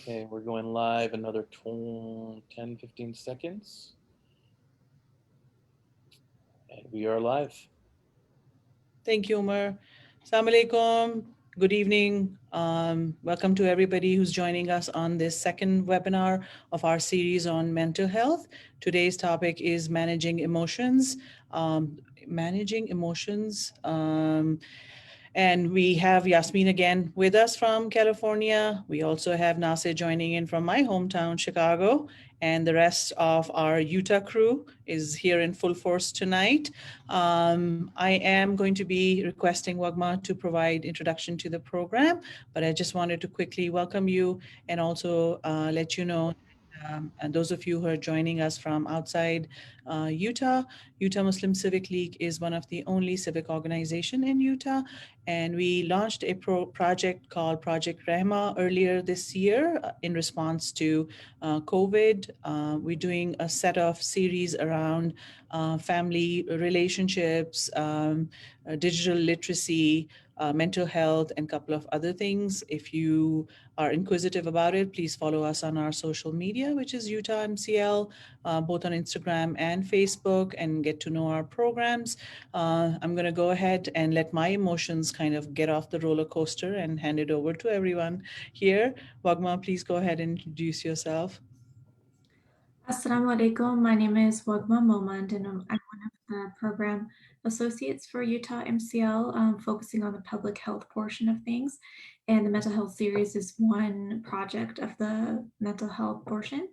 Okay, we're going live another 10, 15 seconds. And we are live. Thank you, Umar. Assalamu alaikum. Good evening. Welcome to everybody who's joining us on this second webinar of our series on mental health. Today's topic is managing emotions. Managing emotions. And we have Yasmin again with us from California. We also have Nasir joining in from my hometown, Chicago. And the rest of our Utah crew is here in full force tonight. I am going to be requesting Wagma to provide introduction to the program, but I just wanted to quickly welcome you and also let you know and those of you who are joining us from outside Utah, Utah Muslim Civic League is one of the only civic organization in Utah. And we launched a project called Project Rahma earlier this year in response to COVID. We're doing a set of series around family relationships, digital literacy, mental health, and a couple of other things. If you are inquisitive about it, please follow us on our social media, which is Utah MCL, both on Instagram and Facebook, and get to know our programs. I'm going to go ahead and let my emotions kind of get off the roller coaster and hand it over to everyone here. Wagma, please go ahead and introduce yourself. Assalamu alaikum. My name is Wagma Momand, and I'm one of the program associates for Utah MCL, focusing on the public health portion of things. And the mental health series is one project of the mental health portion.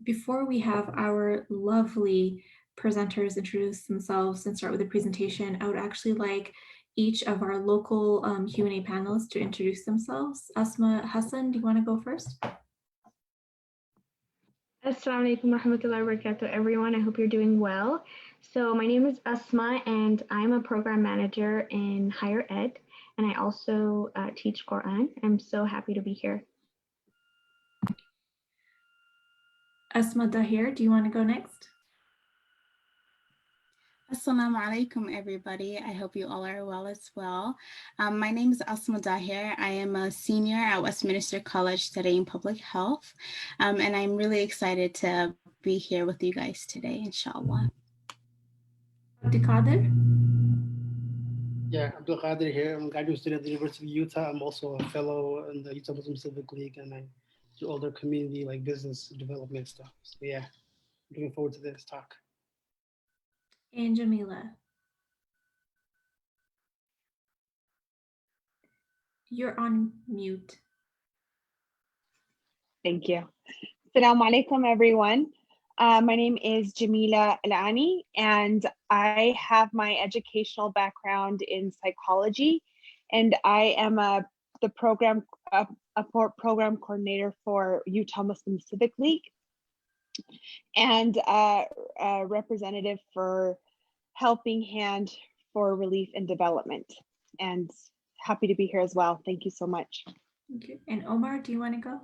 Before we have our lovely presenters introduce themselves and start with the presentation, I would actually like each of our local Q&A panelists to introduce themselves. Asma Hassan, do you want to go first? Assalamu alaikum warahmatullahi wabarakatuh, everyone. I hope you're doing well. So my name is Asma, and I'm a program manager in higher ed, and I also teach Quran. I'm so happy to be here. Asma Dahir, do you want to go next? Assalamu alaikum, everybody. I hope you all are well as well. My name is Asma Dahir. I am a senior at Westminster College studying public health, and I'm really excited to be here with you guys today, inshallah. Abdul Qadir? Yeah, Abdul Qadir here. I'm a graduate student at the University of Utah. I'm also a fellow in the Utah Muslim Civic League, and I do all their community like business development stuff. So yeah, looking forward to this talk. And Jamila. You're on mute. Thank you. Assalamu alaikum, everyone. My name is Jamila Alani, and I have my educational background in psychology, and I am a program coordinator for Utah Muslim Civic League, and a representative for Helping Hand for Relief and Development. And happy to be here as well. Thank you so much. Okay. And Omar, do you want to go?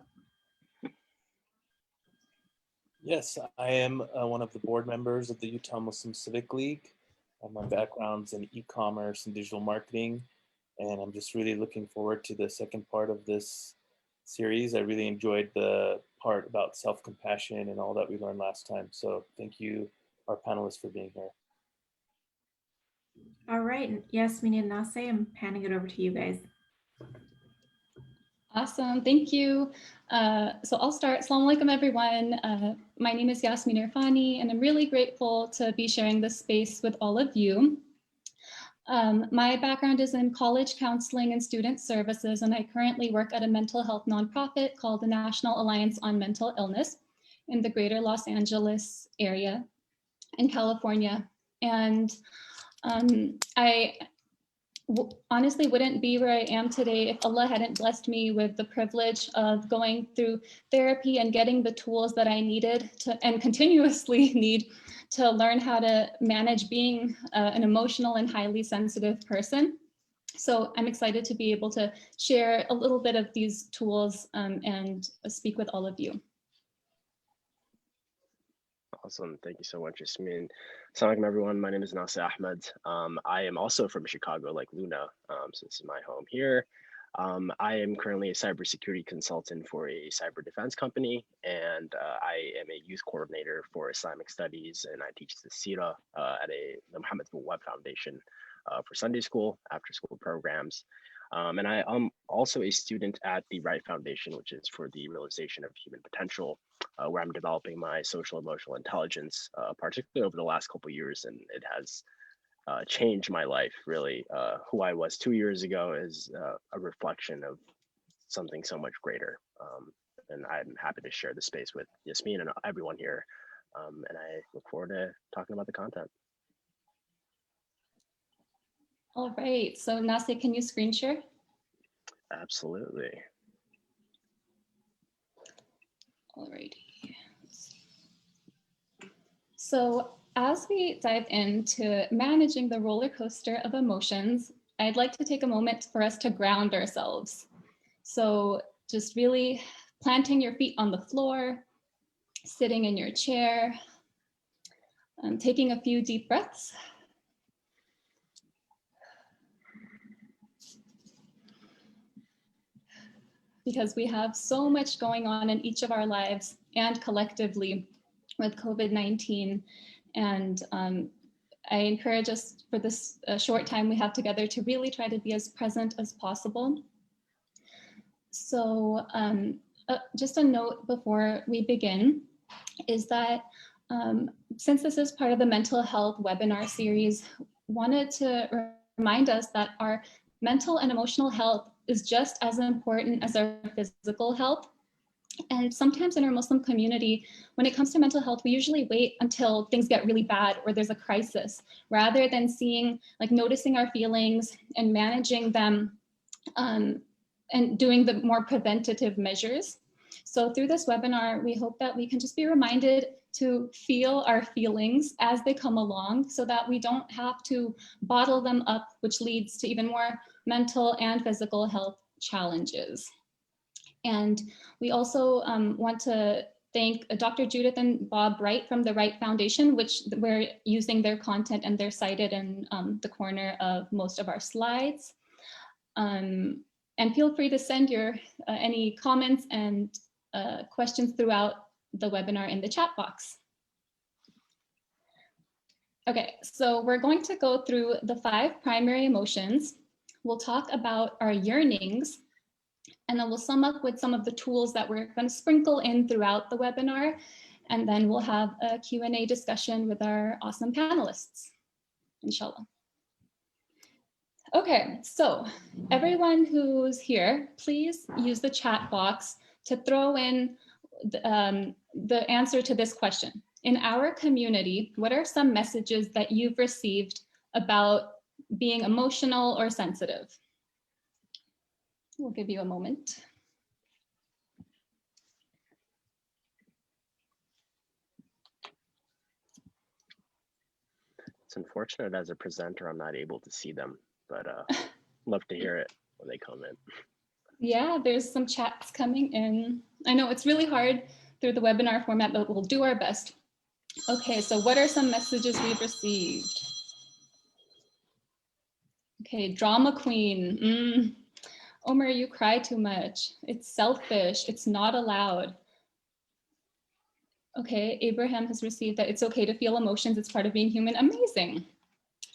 Yes, I am one of the board members of the Utah Muslim Civic League. My background's in e-commerce and digital marketing, and I'm just really looking forward to the second part of this series. I really enjoyed the part about self-compassion and all that we learned last time. So thank you, our panelists, for being here. All right, Yasmin and Naseh, I'm handing it over to you guys. Awesome, thank you. So I'll start. Assalamu alaikum, everyone. My name is Yasmin Irfani, and I'm really grateful to be sharing this space with all of you. My background is in college counseling and student services, and I currently work at a mental health nonprofit called the National Alliance on Mental Illness in the greater Los Angeles area in California. And I honestly wouldn't be where I am today if Allah hadn't blessed me with the privilege of going through therapy and getting the tools that I needed to and continuously need to learn how to manage being an emotional and highly sensitive person. So I'm excited to be able to share a little bit of these tools and speak with all of you. Awesome. Thank you so much, Yasmin. Assalamu alaikum, everyone. My name is Nasah Ahmed. I am also from Chicago, like Luna, so this is my home here. I am currently a cybersecurity consultant for a cyber defense company, and I am a youth coordinator for Islamic studies, and I teach the Sira at the Muhammad Web Foundation for Sunday school, after school programs. And I am also a student at the Right Foundation, which is for the realization of human potential, where I'm developing my social emotional intelligence, particularly over the last couple of years, and it has changed my life, really. Who I was 2 years ago is a reflection of something so much greater. And I'm happy to share the space with Yasmin and everyone here. And I look forward to talking about the content. All right, so Nasih, can you screen share? Absolutely. All righty. So as we dive into managing the roller coaster of emotions, I'd like to take a moment for us to ground ourselves. So just really planting your feet on the floor, sitting in your chair, taking a few deep breaths. Because we have so much going on in each of our lives and collectively with COVID-19. And I encourage us for this short time we have together to really try to be as present as possible. So just a note before we begin is that since this is part of the mental health webinar series, wanted to remind us that our mental and emotional health is just as important as our physical health. And sometimes in our Muslim community, when it comes to mental health, we usually wait until things get really bad or there's a crisis, rather than noticing our feelings and managing them and doing the more preventative measures. So through this webinar, we hope that we can just be reminded to feel our feelings as they come along so that we don't have to bottle them up, which leads to even more mental and physical health challenges. And we also want to thank Dr. Judith and Bob Wright from the Wright Foundation, which we're using their content and they're cited in the corner of most of our slides. And feel free to send your any comments and questions throughout the webinar in the chat box. Okay, so we're going to go through the 5 primary emotions. We'll talk about our yearnings, and then we'll sum up with some of the tools that we're going to sprinkle in throughout the webinar. And then we'll have a Q&A discussion with our awesome panelists, inshallah. Okay, so everyone who's here, please use the chat box to throw in the answer to this question. In our community, what are some messages that you've received about being emotional or sensitive? We'll give you a moment. It's unfortunate as a presenter, I'm not able to see them, but love to hear it when they come in. Yeah, there's some chats coming in. I know it's really hard through the webinar format, but we'll do our best. Okay, so what are some messages we've received? Okay, drama queen. Omar, you cry too much. It's selfish. It's not allowed. Okay, Abraham has received that it's okay to feel emotions. It's part of being human. Amazing.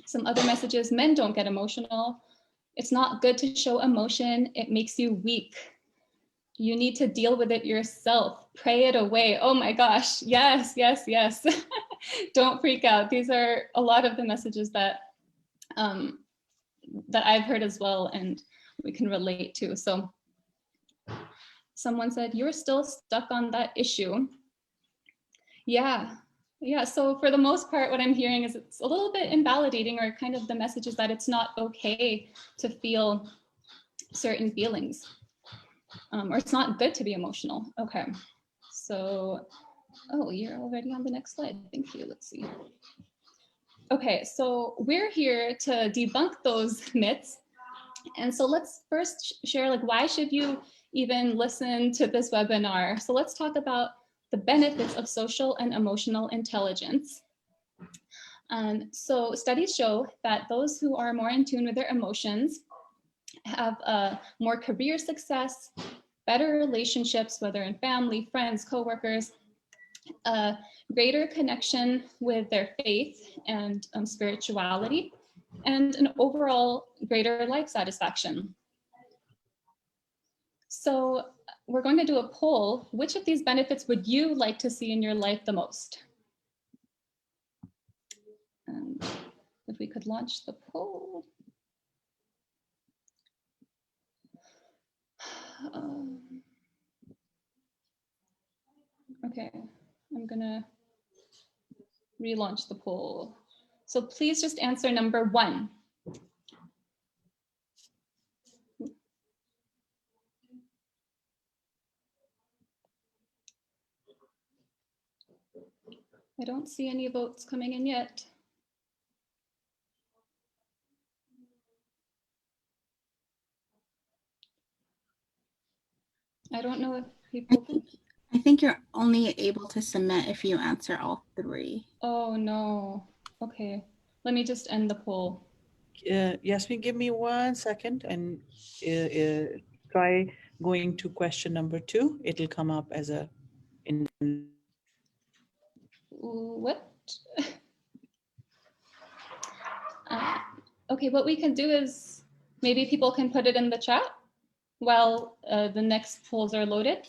Some other messages, men don't get emotional. It's not good to show emotion. It makes you weak. You need to deal with it yourself. Pray it away. Oh my gosh. Yes, yes, yes. Don't freak out. These are a lot of the messages that that I've heard as well and we can relate to. So someone said, you're still stuck on that issue. Yeah. So for the most part, what I'm hearing is it's a little bit invalidating, or kind of the message is that it's not okay to feel certain feelings, or it's not good to be emotional. Okay. So, oh, you're already on the next slide. Thank you. Let's see. Okay, so we're here to debunk those myths. And so let's first share, why should you even listen to this webinar? So let's talk about the benefits of social and emotional intelligence. So studies show that those who are more in tune with their emotions have more career success, better relationships, whether in family, friends, coworkers, greater connection with their faith and spirituality, and an overall greater life satisfaction. So we're going to do a poll. Which of these benefits would you like to see in your life the most? And if we could launch the poll. Okay, I'm gonna relaunch the poll. So please just answer number 1. I don't see any votes coming in yet. I don't know if people... I think you're only able to submit if you answer all 3. Oh no. Okay, let me just end the poll. Yasmin, give me 1 second and try going to question number 2. It'll come up as a... What? Okay, what we can do is maybe people can put it in the chat while the next polls are loaded.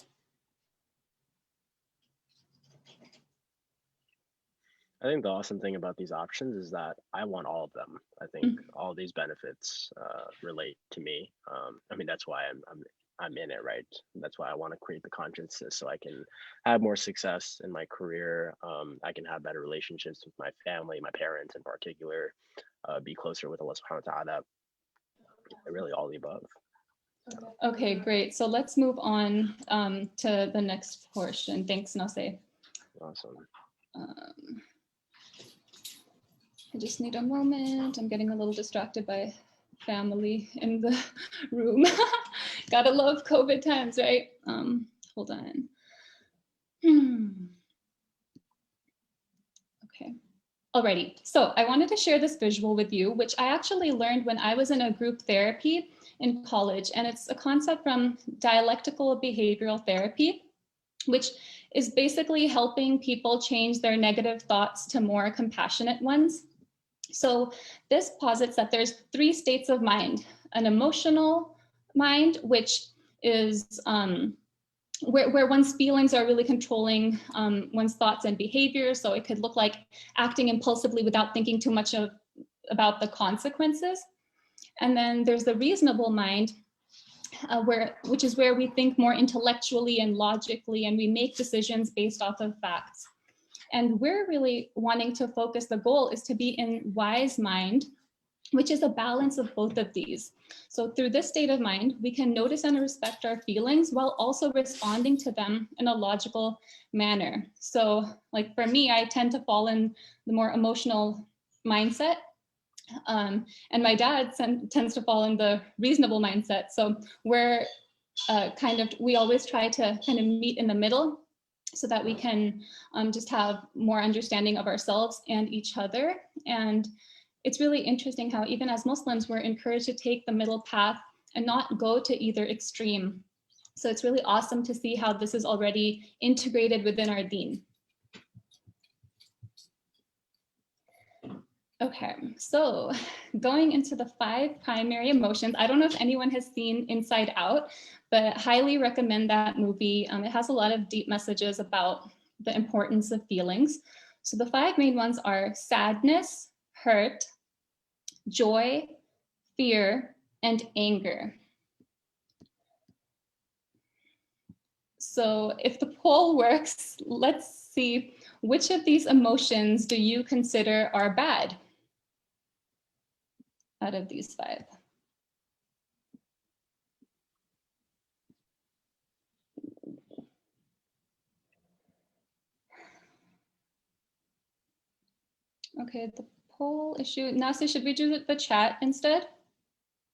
I think the awesome thing about these options is that I want all of them. I think all these benefits relate to me. I mean, that's why I'm in it, right? That's why I want to create the consciousness so I can have more success in my career. I can have better relationships with my family, my parents in particular, be closer with Allah subhanahu wa ta'ala, really all the above. Okay, great. So let's move on to the next portion. Thanks, Naseh. Awesome. I just need a moment. I'm getting a little distracted by family in the room. Gotta love COVID times, right? Hold on. Okay. Alrighty. So I wanted to share this visual with you, which I actually learned when I was in a group therapy in college. And it's a concept from dialectical behavioral therapy, which is basically helping people change their negative thoughts to more compassionate ones. So this posits that there's 3 states of mind: an emotional mind, which is where one's feelings are really controlling one's thoughts and behaviors. So it could look like acting impulsively without thinking too much about the consequences. And then there's the reasonable mind, which is where we think more intellectually and logically, and we make decisions based off of facts. And we're really wanting to focus, the goal is to be in wise mind, which is a balance of both of these. So through this state of mind, we can notice and respect our feelings while also responding to them in a logical manner. So like for me, I tend to fall in the more emotional mindset. And my dad tends to fall in the reasonable mindset. So we're we always try to kind of meet in the middle so that we can just have more understanding of ourselves and each other. And it's really interesting how even as Muslims, we're encouraged to take the middle path and not go to either extreme. So it's really awesome to see how this is already integrated within our deen. Okay, so going into the 5 primary emotions, I don't know if anyone has seen Inside Out, but highly recommend that movie. It has a lot of deep messages about the importance of feelings. So the 5 main ones are sadness, hurt, joy, fear, and anger. So if the poll works, let's see, which of these emotions do you consider are bad out of these 5? Okay, the poll issue. Naseh, should we do the chat instead?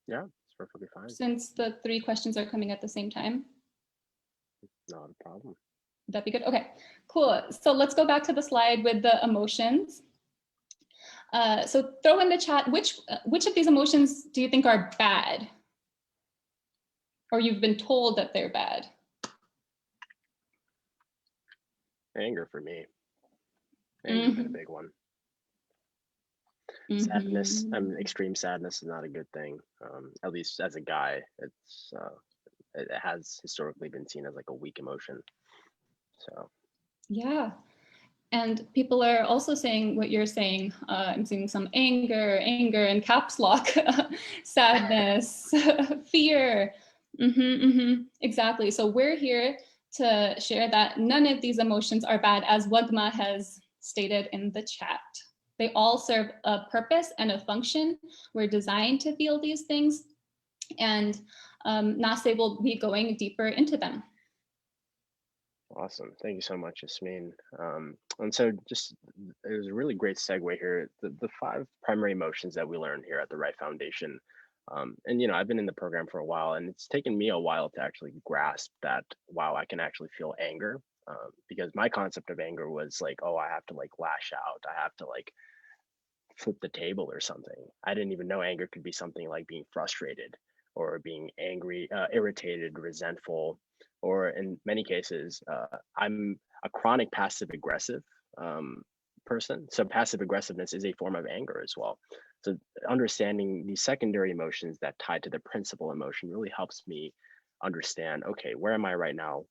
Yeah, it's perfectly fine. Since the 3 questions are coming at the same time? Not a problem. Would that be good? Okay, cool. So let's go back to the slide with the emotions. So throw in the chat, which of these emotions do you think are bad? or you've been told that they're bad? Anger for me. Anger's been a big one. Sadness, I mean, extreme sadness is not a good thing. At least as a guy, it has historically been seen as like a weak emotion. So. Yeah. And people are also saying what you're saying. I'm seeing some anger in caps lock, sadness, fear. Exactly. So we're here to share that none of these emotions are bad, as Wagma has stated in the chat. They all serve a purpose and a function. We're designed to feel these things, and Naseh will be going deeper into them. Awesome. Thank you so much, Yasmin. And so just, it was a really great segue here. The 5 primary emotions that we learned here at the Right Foundation. And, you know, I've been in the program for a while, and it's taken me a while to actually grasp that, wow, I can actually feel anger. Because my concept of anger was like, oh, I have to like lash out. I have to like flip the table or something. I didn't even know anger could be something like being frustrated or being angry, irritated, resentful, or in many cases, I'm a chronic passive aggressive person. So passive aggressiveness is a form of anger as well. So understanding these secondary emotions that tie to the principal emotion really helps me understand, okay, where am I right now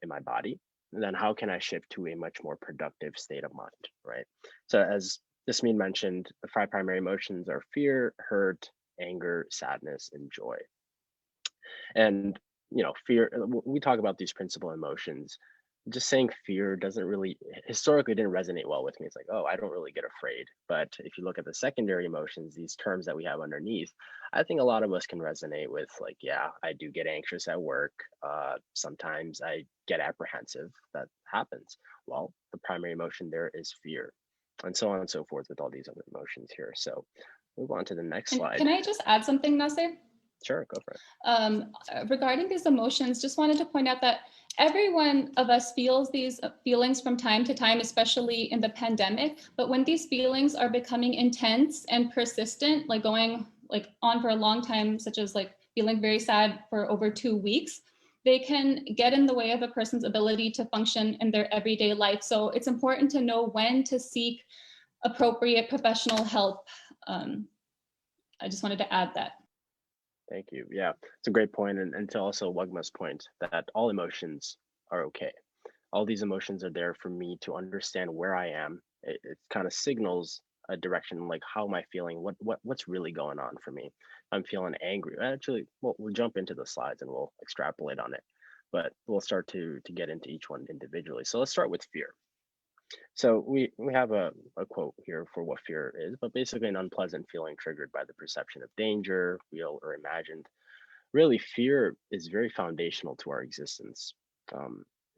in my body? And then how can I shift to a much more productive state of mind, right? So as Yasmin mentioned, the 5 primary emotions are fear, hurt, anger, sadness, and joy. And, you know, fear, we talk about these principal emotions. Just saying fear doesn't really, historically didn't resonate well with me. It's like, oh, I don't really get afraid. But if you look at the secondary emotions, these terms that we have underneath, I think a lot of us can resonate with like, yeah, I do get anxious at work. Sometimes I get apprehensive. That happens. Well, the primary emotion there is fear, and so on and so forth with all these other emotions here. So move on to the next slide. Can I just add something, Naseh? Sure, go for it. Regarding these emotions, just wanted to point out that every one of us feels these feelings from time to time, especially in the pandemic. But when these feelings are becoming intense and persistent, like going like on for a long time, such as like feeling very sad for over 2 weeks, they can get in the way of a person's ability to function in their everyday life. So it's important to know when to seek appropriate professional help. I just wanted to add that. Thank you. Yeah, it's a great point. And to also Wagma's point that all emotions are okay. All these emotions are there for me to understand where I am. It kind of signals a direction, like how am I feeling? What's really going on for me? I'm feeling angry. Actually, we'll jump into the slides and we'll extrapolate on it, but we'll start to get into each one individually. So let's start with fear. So we have a quote here for what fear is, but basically an unpleasant feeling triggered by the perception of danger, real or imagined. Really, fear is very foundational to our existence.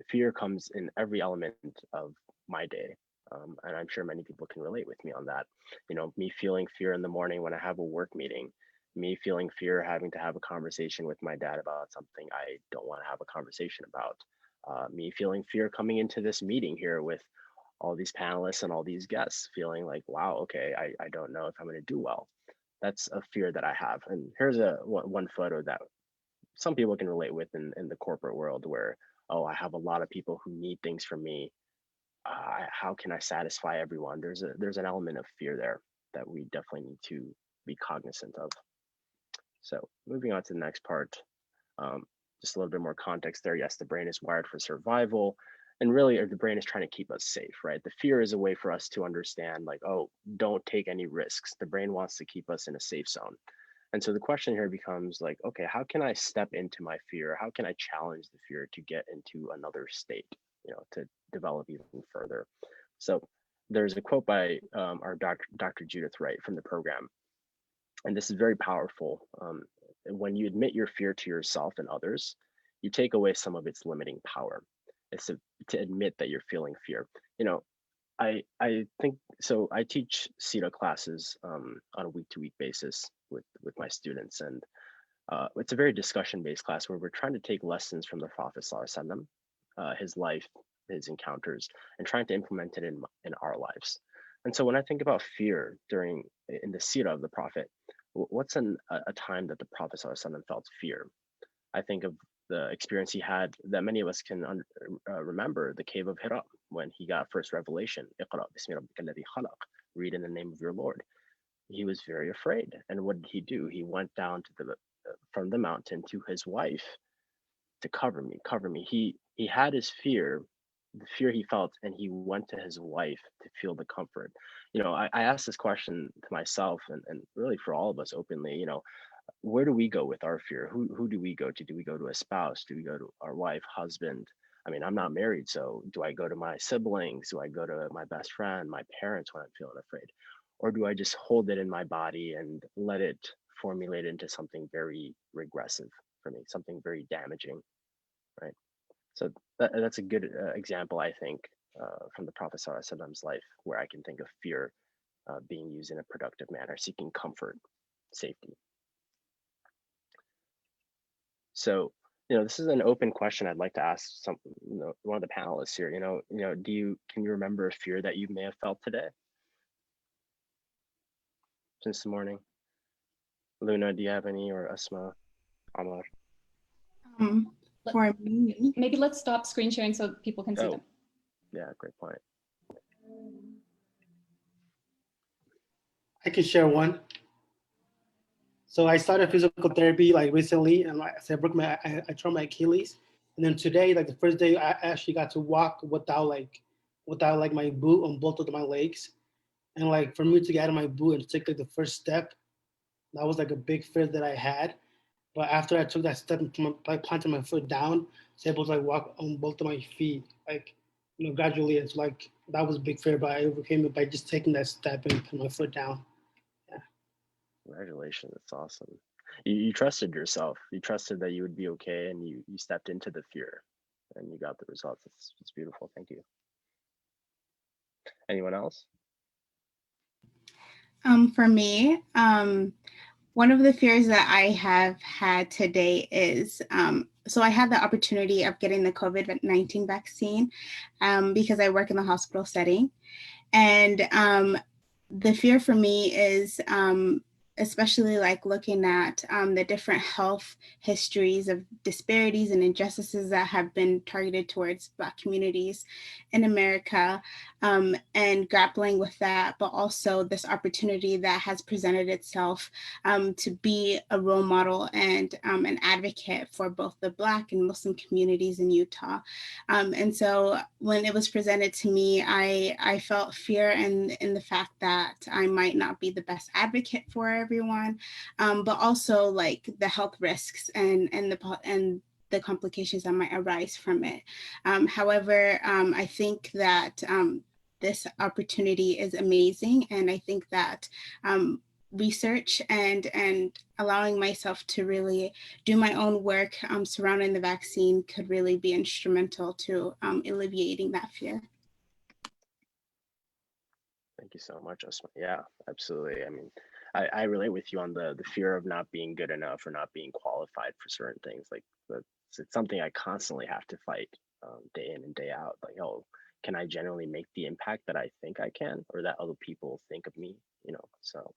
Fear comes in every element of my day. And I'm sure many people can relate with me on that. You know, me feeling fear in the morning when I have a work meeting, me feeling fear having to have a conversation with my dad about something I don't want to have a conversation about, me feeling fear coming into this meeting here with all these panelists and all these guests, feeling like, wow, okay, I don't know if I'm going to do well. That's a fear that I have. And here's one photo that some people can relate with in the corporate world where, oh, I have a lot of people who need things from me. How can I satisfy everyone? There's an element of fear there that we definitely need to be cognizant of. So moving on to the next part, just a little bit more context there. Yes, the brain is wired for survival. And really, the brain is trying to keep us safe, right? The fear is a way for us to understand, like, oh, don't take any risks. The brain wants to keep us in a safe zone. And so the question here becomes like, okay, how can I step into my fear? How can I challenge the fear to get into another state, you know, to develop even further? So there's a quote by our Dr. Judith Wright from the program. And this is very powerful. When you admit your fear to yourself and others, you take away some of its limiting power. It's to admit that you're feeling fear. You know, I think so. I teach CETA classes on a week-to-week basis with my students, and it's a very discussion-based class where we're trying to take lessons from the Prophet ﷺ, his life, his encounters, and trying to implement it in our lives. And so when I think about fear in the CETA of the Prophet, what's a time that the Prophet ﷺ felt fear? I think of the experience he had that many of us can remember, the cave of Hira, when he got first revelation, "Iqra bismi rabbika alladhi khalaq," read in the name of your Lord. He was very afraid. And what did he do? He went down to the from the mountain to his wife to cover me, cover me. He had his fear, the fear he felt, and he went to his wife to feel the comfort. You know, I asked this question to myself and really for all of us openly, you know, where do we go with our fear? Who do we go to? Do we go to a spouse? Do we go to our wife, husband? I mean, I'm not married, so do I go to my siblings? Do I go to my best friend, my parents when I'm feeling afraid? Or do I just hold it in my body and let it formulate into something very regressive for me, something very damaging, right? So that's a good example, I think, from the Prophet Prophet's life, where I can think of fear being used in a productive manner, seeking comfort, safety. So, you know, this is an open question I'd like to ask one of the panelists here. Can you remember a fear that you may have felt today, since the morning? Luna, do you have any, or Asma, Amar? For me, maybe let's stop screen sharing so people can see them. Yeah, great point. I can share one. So I started physical therapy like recently, and I broke I tore my Achilles, and then today, like the first day, I actually got to walk without my boot on both of my legs, and like for me to get out of my boot and take like the first step, that was like a big fear that I had. But after I took that step and like planted my foot down, I was able to like walk on both of my feet, like gradually. It's like that was a big fear, but I overcame it by just taking that step and put my foot down. Congratulations, that's awesome. You trusted yourself. You trusted that you would be okay, and you stepped into the fear, and you got the results. It's beautiful. Thank you. Anyone else? For me, one of the fears that I have had today is, so I had the opportunity of getting the COVID-19 vaccine because I work in the hospital setting. And the fear for me is especially like looking at the different health histories of disparities and injustices that have been targeted towards Black communities in America, and grappling with that, but also this opportunity that has presented itself to be a role model and an advocate for both the Black and Muslim communities in Utah. And so when it was presented to me, I felt fear in the fact that I might not be the best advocate for everyone, but also like the health risks and the complications that might arise from it. However, I think that this opportunity is amazing, and I think that research and allowing myself to really do my own work surrounding the vaccine could really be instrumental to alleviating that fear. Thank you so much, Asma. Yeah, absolutely. I mean, I relate with you on the fear of not being good enough or not being qualified for certain things. Like it's something I constantly have to fight day in and day out. Like, oh, can I generally make the impact that I think I can, or that other people think of me? So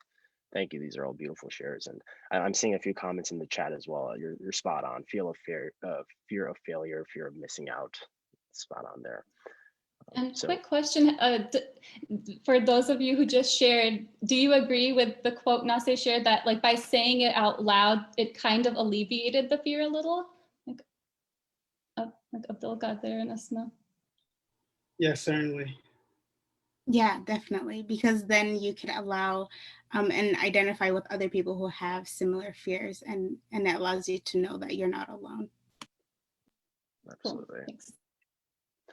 thank you. These are all beautiful shares, and I'm seeing a few comments in the chat as well. You're spot on. Fear of failure, fear of missing out. Spot on there. And quick question, for those of you who just shared, do you agree with the quote Naseh shared that like by saying it out loud, it kind of alleviated the fear a little? Like Abdul got there and Asma. Yes, certainly. Yeah, definitely, because then you could allow and identify with other people who have similar fears, and it allows you to know that you're not alone. Absolutely. Cool.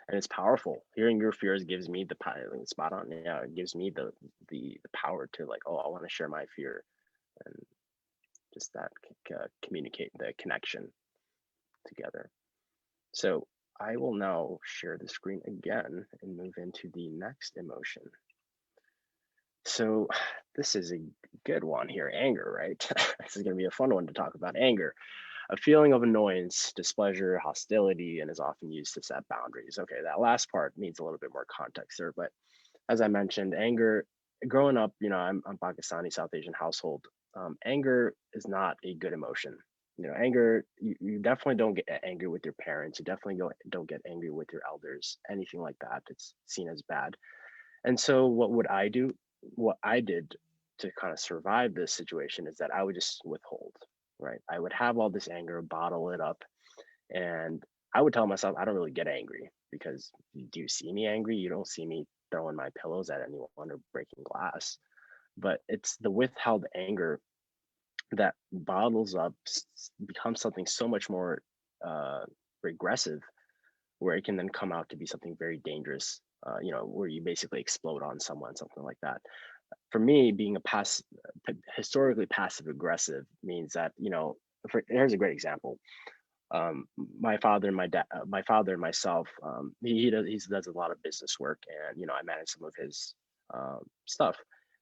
And it's powerful. Hearing your fears gives me the power. Spot on. Yeah, it gives me the power to like, oh, I want to share my fear, and just that communicate the connection together. So I will now share the screen again and move into the next emotion. So this is a good one here, anger, right? This is going to be a fun one to talk about, anger. A feeling of annoyance, displeasure, hostility, and is often used to set boundaries. Okay, that last part needs a little bit more context there, but as I mentioned, anger, growing up, I'm Pakistani, South Asian household. Anger is not a good emotion. anger, you definitely don't get angry with your parents. You definitely don't get angry with your elders, anything like that. It's seen as bad. And so what would I do? What I did to kind of survive this situation is that I would just withhold, right? I would have all this anger, bottle it up, and I would tell myself, I don't really get angry because do you see me angry? You don't see me throwing my pillows at anyone or breaking glass. But it's the withheld anger that bottles up, becomes something so much more regressive, where it can then come out to be something very dangerous, where you basically explode on someone, something like that. For me, being historically passive aggressive means that, here's a great example. My father and my father and myself, he does a lot of business work, and I manage some of his stuff.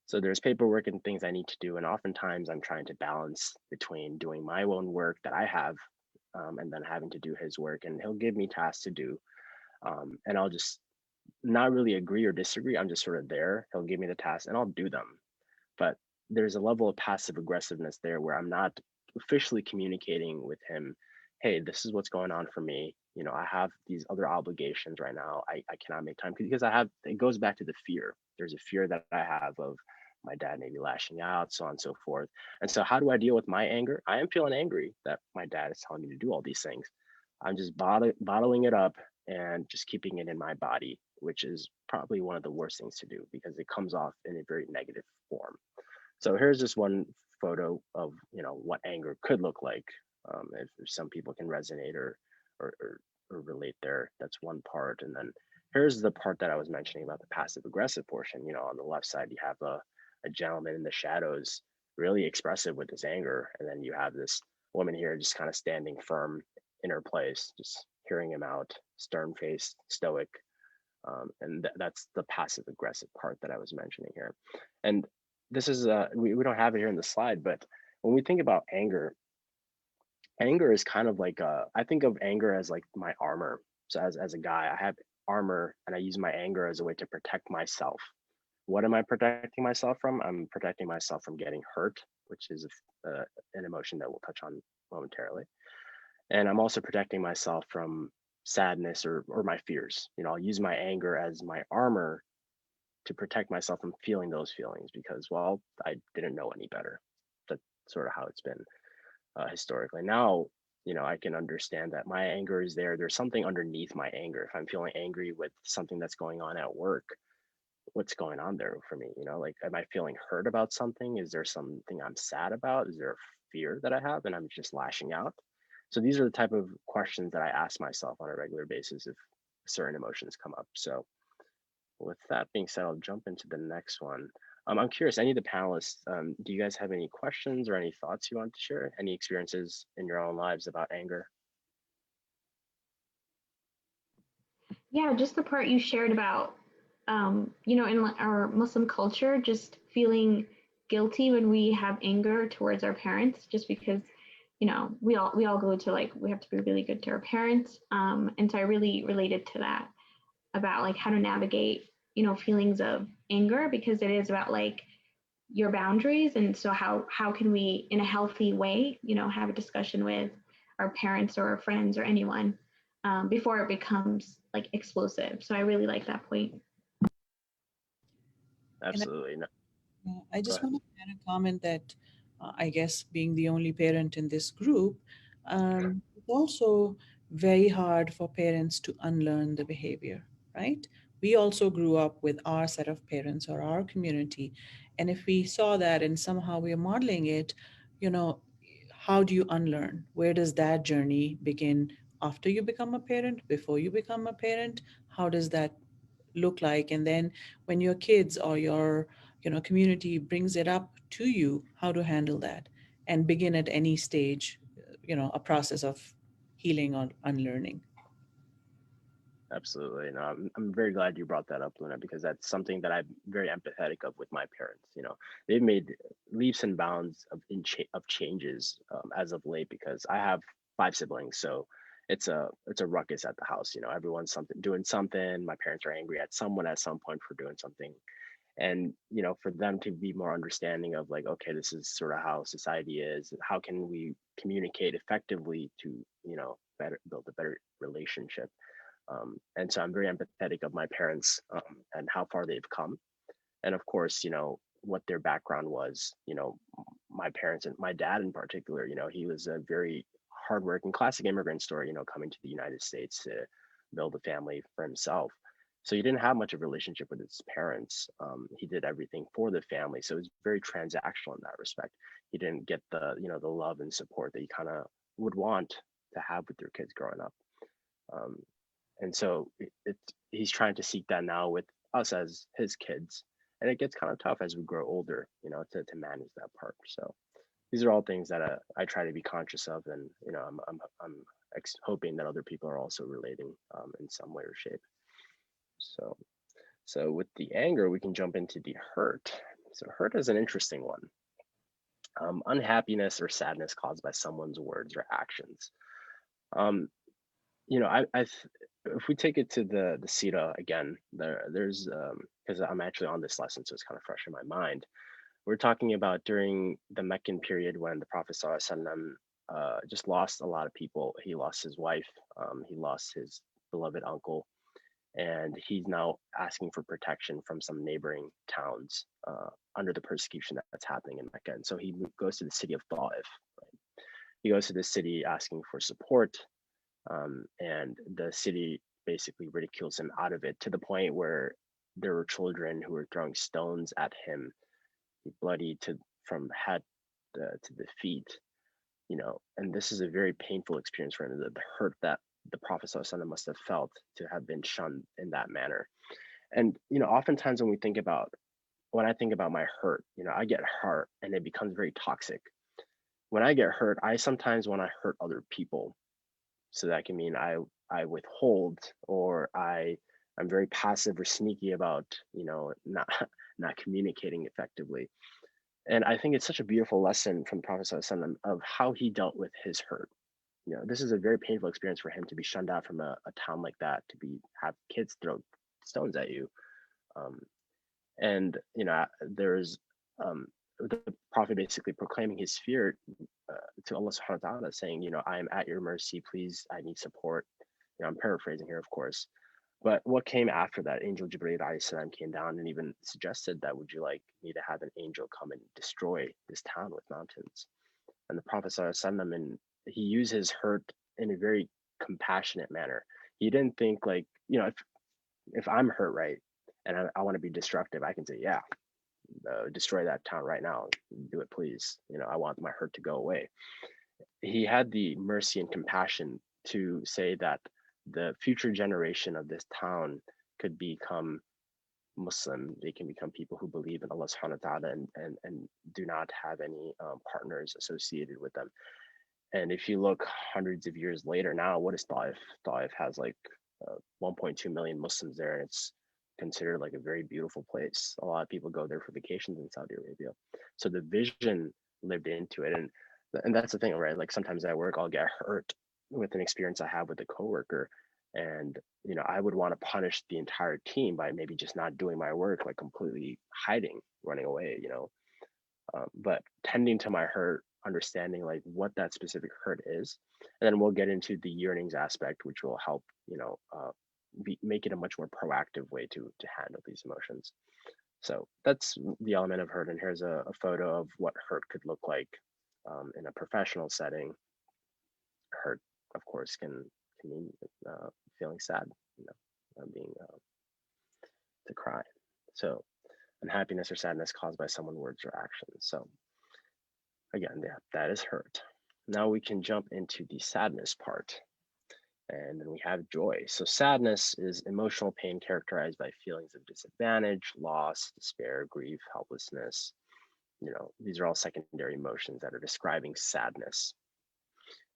So there's paperwork and things I need to do, and oftentimes I'm trying to balance between doing my own work that I have, and then having to do his work. And he'll give me tasks to do, and I'll just not really agree or disagree. I'm just sort of there. He'll give me the tasks, and I'll do them. But there's a level of passive aggressiveness there where I'm not officially communicating with him, hey, this is what's going on for me. I have these other obligations right now. I cannot make time, because it goes back to the fear. There's a fear that I have of my dad maybe lashing out, so on and so forth. And so how do I deal with my anger? I am feeling angry that my dad is telling me to do all these things. I'm just bottling it up and just keeping it in my body, which is probably one of the worst things to do because it comes off in a very negative form. So here's just one photo of what anger could look like. If some people can resonate or relate there, that's one part. And then here's the part that I was mentioning about the passive aggressive portion. On the left side, you have a gentleman in the shadows, really expressive with his anger, and then you have this woman here just kind of standing firm in her place, just hearing him out, stern-faced, stoic. And that's the passive aggressive part that I was mentioning here. And this is we don't have it here in the slide, but when we think about anger is kind of like I think of anger as like my armor. So as a guy, I have armor, and I use my anger as a way to protect myself. What am I protecting myself from? I'm protecting myself from getting hurt, which is an emotion that we'll touch on momentarily. And I'm also protecting myself from sadness or my fears. I'll use my anger as my armor to protect myself from feeling those feelings because, well, I didn't know any better. That's sort of how it's been historically. Now, I can understand that my anger is there. There's something underneath my anger. If I'm feeling angry with something that's going on at work, what's going on there for me? Like, am I feeling hurt about something? Is there something I'm sad about? Is there a fear that I have and I'm just lashing out? So these are the type of questions that I ask myself on a regular basis if certain emotions come up. So with that being said, I'll jump into the next one. I'm curious, any of the panelists, do you guys have any questions or any thoughts you want to share? Any experiences in your own lives about anger? Yeah, just the part you shared about, in our Muslim culture, just feeling guilty when we have anger towards our parents, just because, we all go to we have to be really good to our parents. And so I really related to that about how to navigate, feelings of anger, because it is about your boundaries. And so how can we, in a healthy way, have a discussion with our parents or our friends or anyone before it becomes explosive. So I really like that point. Absolutely. I just want to add a comment that I guess being the only parent in this group, it's also very hard for parents to unlearn the behavior, right? We also grew up with our set of parents or our community. And if we saw that and somehow we are modeling it, how do you unlearn? Where does that journey begin after you become a parent, before you become a parent? How does that look like? And then when your kids or your community brings it up to you, how to handle that and begin at any stage, a process of healing or unlearning. Absolutely. No, I'm very glad you brought that up, Luna, because that's something that I'm very empathetic of with my parents. They've made leaps and bounds of changes as of late, because I have 5 siblings, so it's a ruckus at the house. Everyone's doing something. My parents are angry at someone at some point for doing something, And for them to be more understanding of like, okay, this is sort of how society is, how can we communicate effectively to better build a better relationship. And so I'm very empathetic of my parents, and how far they've come. And of course, what their background was. My parents, and my dad in particular, he was a very hardworking classic immigrant story, coming to the United States to build a family for himself. So he didn't have much of a relationship with his parents. He did everything for the family, so it was very transactional in that respect. He didn't get the the love and support that you kind of would want to have with your kids growing up. And so he's trying to seek that now with us as his kids, and it gets kind of tough as we grow older, to manage that part. So these are all things that I try to be conscious of, and I'm hoping that other people are also relating in some way or shape. So with the anger, we can jump into the hurt. So hurt is an interesting one. Unhappiness or sadness caused by someone's words or actions. If we take it to the Sira again, there's because I'm actually on this lesson, so it's kind of fresh in my mind. We're talking about during the Meccan period when the Prophet ﷺ just lost a lot of people. He lost his wife, he lost his beloved uncle, and he's now asking for protection from some neighboring towns under the persecution that's happening in Mecca. And so he goes to the city of Ta'if. Right? He goes to the city asking for support, and the city basically ridicules him out of it, to the point where there were children who were throwing stones at him, bloody from head to the feet. And this is a very painful experience for him. The hurt that the Prophet ﷺ must have felt to have been shunned in that manner. And oftentimes when I think about my hurt, I get hurt and it becomes very toxic. When I get hurt, I sometimes want to hurt other people. So that can mean I withhold, or I'm very passive or sneaky about not communicating effectively. And I think it's such a beautiful lesson from the Prophet ﷺ of how he dealt with his hurt. This is a very painful experience for him to be shunned out from a town like that, to have kids throw stones at you. And there's the Prophet basically proclaiming his fear to Allah subhanahu wa ta'ala, saying, I am at your mercy, please, I need support. I'm paraphrasing here, of course. But what came after that? Angel Jibreel alayhi salam came down and even suggested that, would you like me to have an angel come and destroy this town with mountains? And the Prophet ﷺ, and he used his hurt in a very compassionate manner. He didn't think like, if I'm hurt, right, and I want to be destructive, I can say, yeah, destroy that town right now, do it please. I want my hurt to go away. He had the mercy and compassion to say that the future generation of this town could become Muslim. They can become people who believe in Allah subhanahu wa ta'ala and do not have any partners associated with them. And if you look hundreds of years later now, what is Ta'if? Ta'if has like 1.2 million Muslims there, and it's considered like a very beautiful place. A lot of people go there for vacations in Saudi Arabia. So the vision lived into it. And that's the thing, right? Like sometimes at work, I'll get hurt with an experience I have with a coworker. And, I would want to punish the entire team by maybe just not doing my work, like completely hiding, running away, but tending to my hurt, understanding like what that specific hurt is. And then we'll get into the yearnings aspect, which will help, make it a much more proactive way to handle these emotions. So that's the element of hurt. And here's a photo of what hurt could look like in a professional setting. Hurt, of course, can mean feeling sad, being to cry. So unhappiness or sadness caused by someone's words or actions. So again, yeah, that is hurt. Now we can jump into the sadness part. And then we have joy. So sadness is emotional pain characterized by feelings of disadvantage, loss, despair, grief, helplessness. These are all secondary emotions that are describing sadness.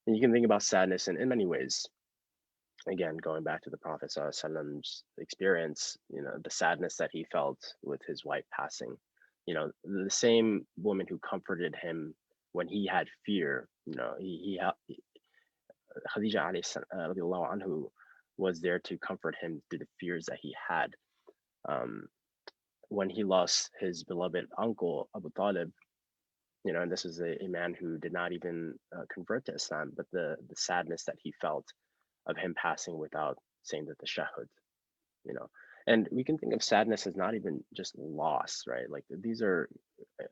And you can think about sadness in many ways. Again, going back to the Prophet ﷺ's experience, the sadness that he felt with his wife passing, the same woman who comforted him when he had fear, Khadija radiallahu anhu was there to comfort him through the fears that he had. when he lost his beloved uncle Abu Talib, and this is a man who did not even convert to Islam, but the sadness that he felt of him passing without saying the tashahhud, and we can think of sadness as not even just loss, right? Like these are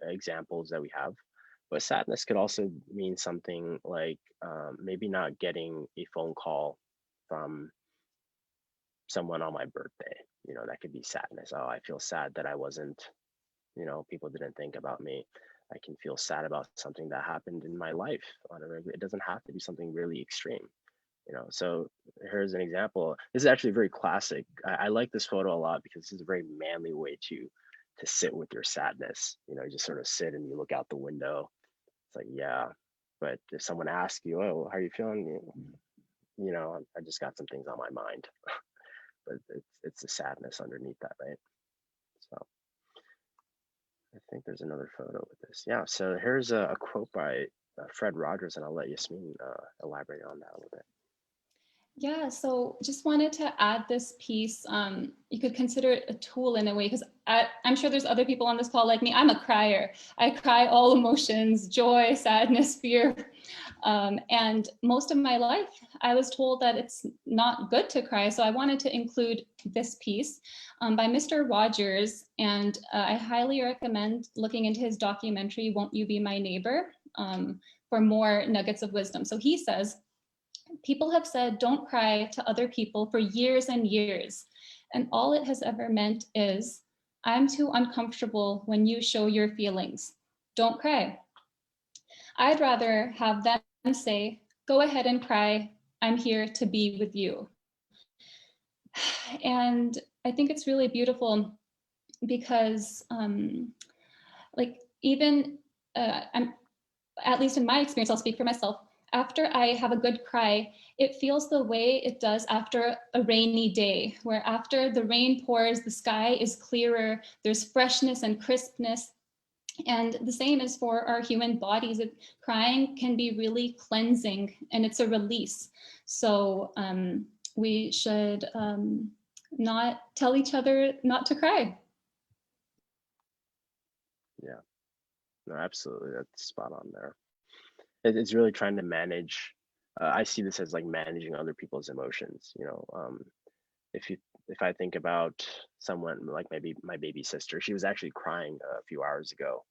examples that we have, but sadness could also mean something like maybe not getting a phone call from someone on my birthday. That could be sadness. Oh, I feel sad that I wasn't, people didn't think about me. I can feel sad about something that happened in my life on a regular. It doesn't have to be something really extreme. So here's an example. This is actually very classic. I like this photo a lot because this is a very manly way to sit with your sadness. You just sort of sit and you look out the window. It's like, yeah. But if someone asks you, oh, how are you feeling? I just got some things on my mind. But it's the sadness underneath that, right? So I think there's another photo with this. Yeah, so here's a quote by Fred Rogers, and I'll let Yasmin elaborate on that a little bit. Yeah, so just wanted to add this piece. You could consider it a tool in a way, because I'm sure there's other people on this call like me. I'm a crier. I cry all emotions, joy, sadness, fear. And most of my life, I was told that it's not good to cry. So I wanted to include this piece by Mr. Rogers. And I highly recommend looking into his documentary, Won't You Be My Neighbor, for more nuggets of wisdom. So he says, people have said, don't cry to other people for years and years. And all it has ever meant is, I'm too uncomfortable when you show your feelings. Don't cry. I'd rather have them say, go ahead and cry. I'm here to be with you. And I think it's really beautiful because even I'm, at least in my experience, I'll speak for myself, after I have a good cry, it feels the way it does after a rainy day, where after the rain pours, the sky is clearer, there's freshness and crispness. And the same is for our human bodies. Crying can be really cleansing, and it's a release. So we should not tell each other not to cry. Yeah, no, absolutely. That's spot on there. It's really trying to manage. I see this as like managing other people's emotions. If I think about someone like maybe my baby sister, she was actually crying a few hours ago,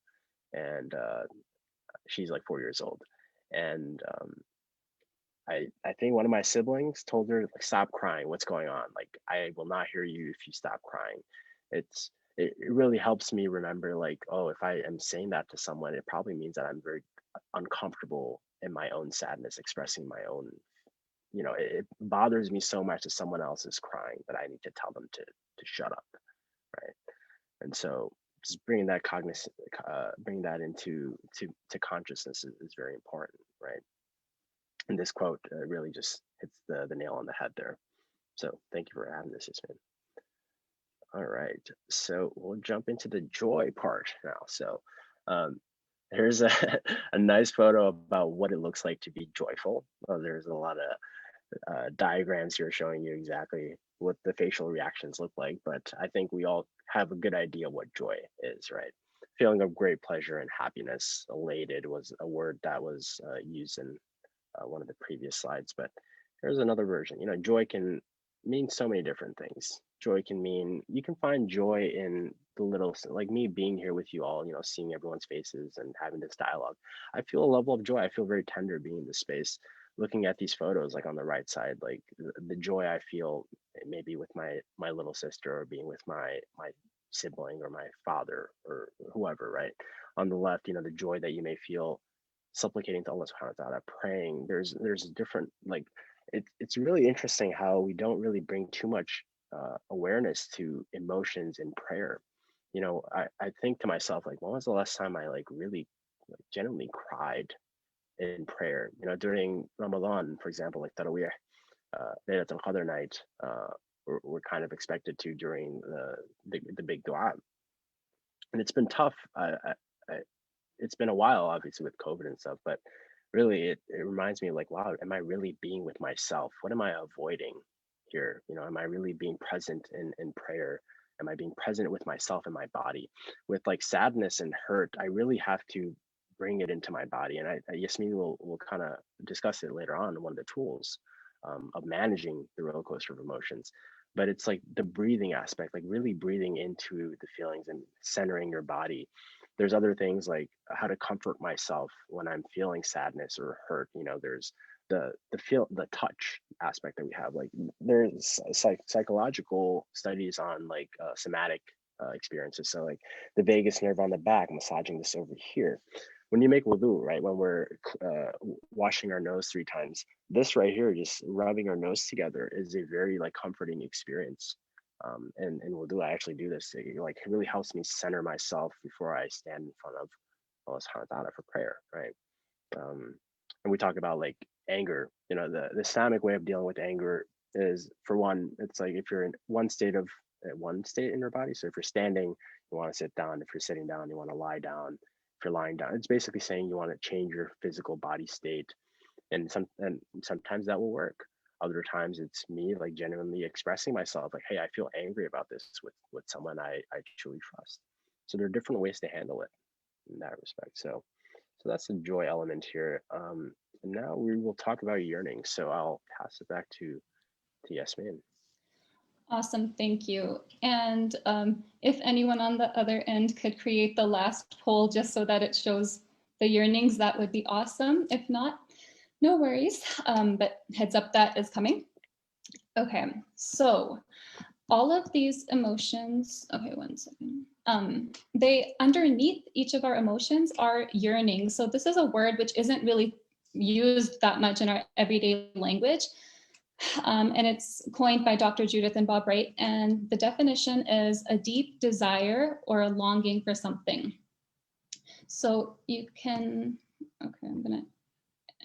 and she's like 4 years old, and I think one of my siblings told her, like, stop crying. What's going on? Like, I will not hear you if you stop crying. It really helps me remember, like, oh, if I am saying that to someone, it probably means that I'm very uncomfortable in my own sadness, expressing my own, it bothers me so much that someone else is crying that I need to tell them to shut up, right? And so just bringing that bringing that into consciousness is very important, right? And this quote really just hits the nail on the head there. So thank you for adding this, Yasmin. All right, so we'll jump into the joy part now. So here's a nice photo about what it looks like to be joyful. There's a lot of diagrams here showing you exactly what the facial reactions look like, but I think we all have a good idea what joy is, right? Feeling of great pleasure and happiness. Elated was a word that was used in one of the previous slides, but here's another version. Joy can mean so many different things. Joy can mean, you can find joy in the little, like me being here with you all, seeing everyone's faces and having this dialogue. I feel a level of joy. I feel very tender being in this space. Looking at these photos, like on the right side, like the joy I feel maybe with my little sister, or being with my sibling or my father or whoever, right? On the left, the joy that you may feel supplicating to Allah subhanahu wa ta'ala, praying. There's a different, like, it's really interesting how we don't really bring too much awareness to emotions in prayer. I think to myself, like, when was the last time I like really genuinely cried in prayer? During Ramadan, for example, like Taraweeh, Laylatul Qadr night, we're kind of expected to during the big dua, and it's been tough. It's been a while, obviously, with COVID and stuff, but really it reminds me, like, wow, am I really being with myself? What am I avoiding here? Am I really being present in prayer? Am I being present with myself and my body? With like sadness and hurt, I really have to bring it into my body. And Yasmin will kind of discuss it later on, one of the tools of managing the roller coaster of emotions. But it's like the breathing aspect, like really breathing into the feelings and centering your body. There's other things like how to comfort myself when I'm feeling sadness or hurt. You know, there's the touch aspect that we have. Like there's psychological studies on like somatic experiences. So like the vagus nerve on the back, massaging this over here. When you make wudu, right, when we're washing our nose 3 times, this right here, just rubbing our nose together, is a very like comforting experience. And wudu, I actually do this. It like really helps me center myself before I stand in front of Allah subhanahu wa ta'ala for prayer, right? And we talk about like anger. You know, the Islamic way of dealing with anger is, for one, it's like if you're in one state in your body. So if you're standing, you want to sit down. If you're sitting down, you want to lie down. If you're lying down, it's basically saying you want to change your physical body state, and sometimes that will work. Other times it's me like genuinely expressing myself, like, hey, I feel angry about this with someone I truly trust. So there are different ways to handle it in that respect. So that's the joy element here. And now we will talk about yearning. So I'll pass it back to Yasmin. Awesome, thank you. And if anyone on the other end could create the last poll just so that it shows the yearnings, that would be awesome. If not, no worries, but heads up, that is coming. Okay, so all of these emotions, okay, one second. They, underneath each of our emotions are yearnings. So this is a word which isn't really used that much in our everyday language. And it's coined by Dr. Judith and Bob Wright. And the definition is a deep desire or a longing for something. So you can, okay, I'm gonna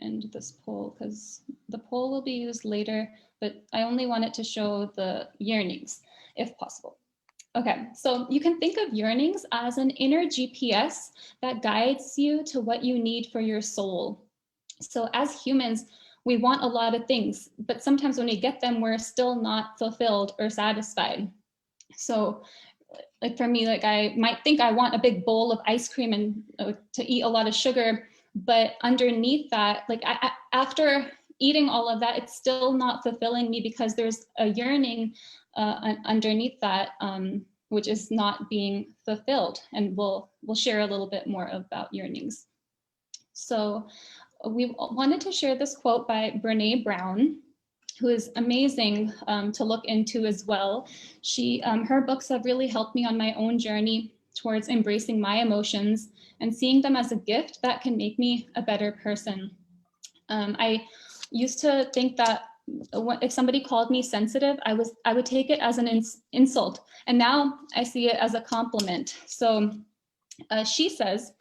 end this poll because the poll will be used later, but I only want it to show the yearnings if possible. Okay, so you can think of yearnings as an inner GPS that guides you to what you need for your soul. So as humans, we want a lot of things, but sometimes when we get them, we're still not fulfilled or satisfied. So like for me, like I might think I want a big bowl of ice cream and to eat a lot of sugar, but underneath that, like after eating all of that, it's still not fulfilling me because there's a yearning underneath that, which is not being fulfilled. And we'll share a little bit more about yearnings. So we wanted to share this quote by Brene Brown, who is amazing to look into as well. Her books have really helped me on my own journey towards embracing my emotions and seeing them as a gift that can make me a better person. I used to think that if somebody called me sensitive, I would take it as an insult. And now I see it as a compliment. So she says,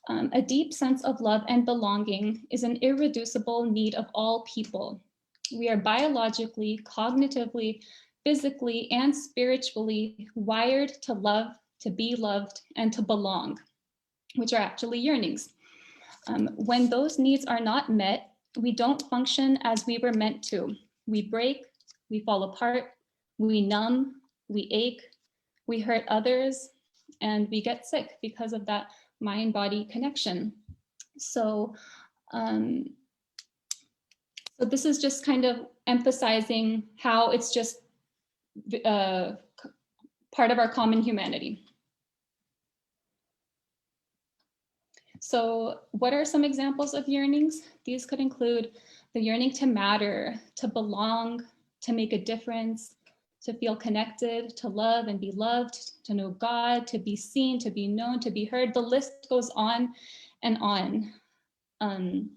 a deep sense of love and belonging is an irreducible need of all people. We are biologically, cognitively, physically, and spiritually wired to love, to be loved, and to belong, which are actually yearnings. When those needs are not met, we don't function as we were meant to. We break, we fall apart, we numb, we ache, we hurt others, and we get sick because of that mind-body connection. So, so this is just kind of emphasizing how it's just part of our common humanity. So what are some examples of yearnings? These could include the yearning to matter, to belong, to make a difference, to feel connected, to love and be loved, to know God, to be seen, to be known, to be heard. The list goes on and on. And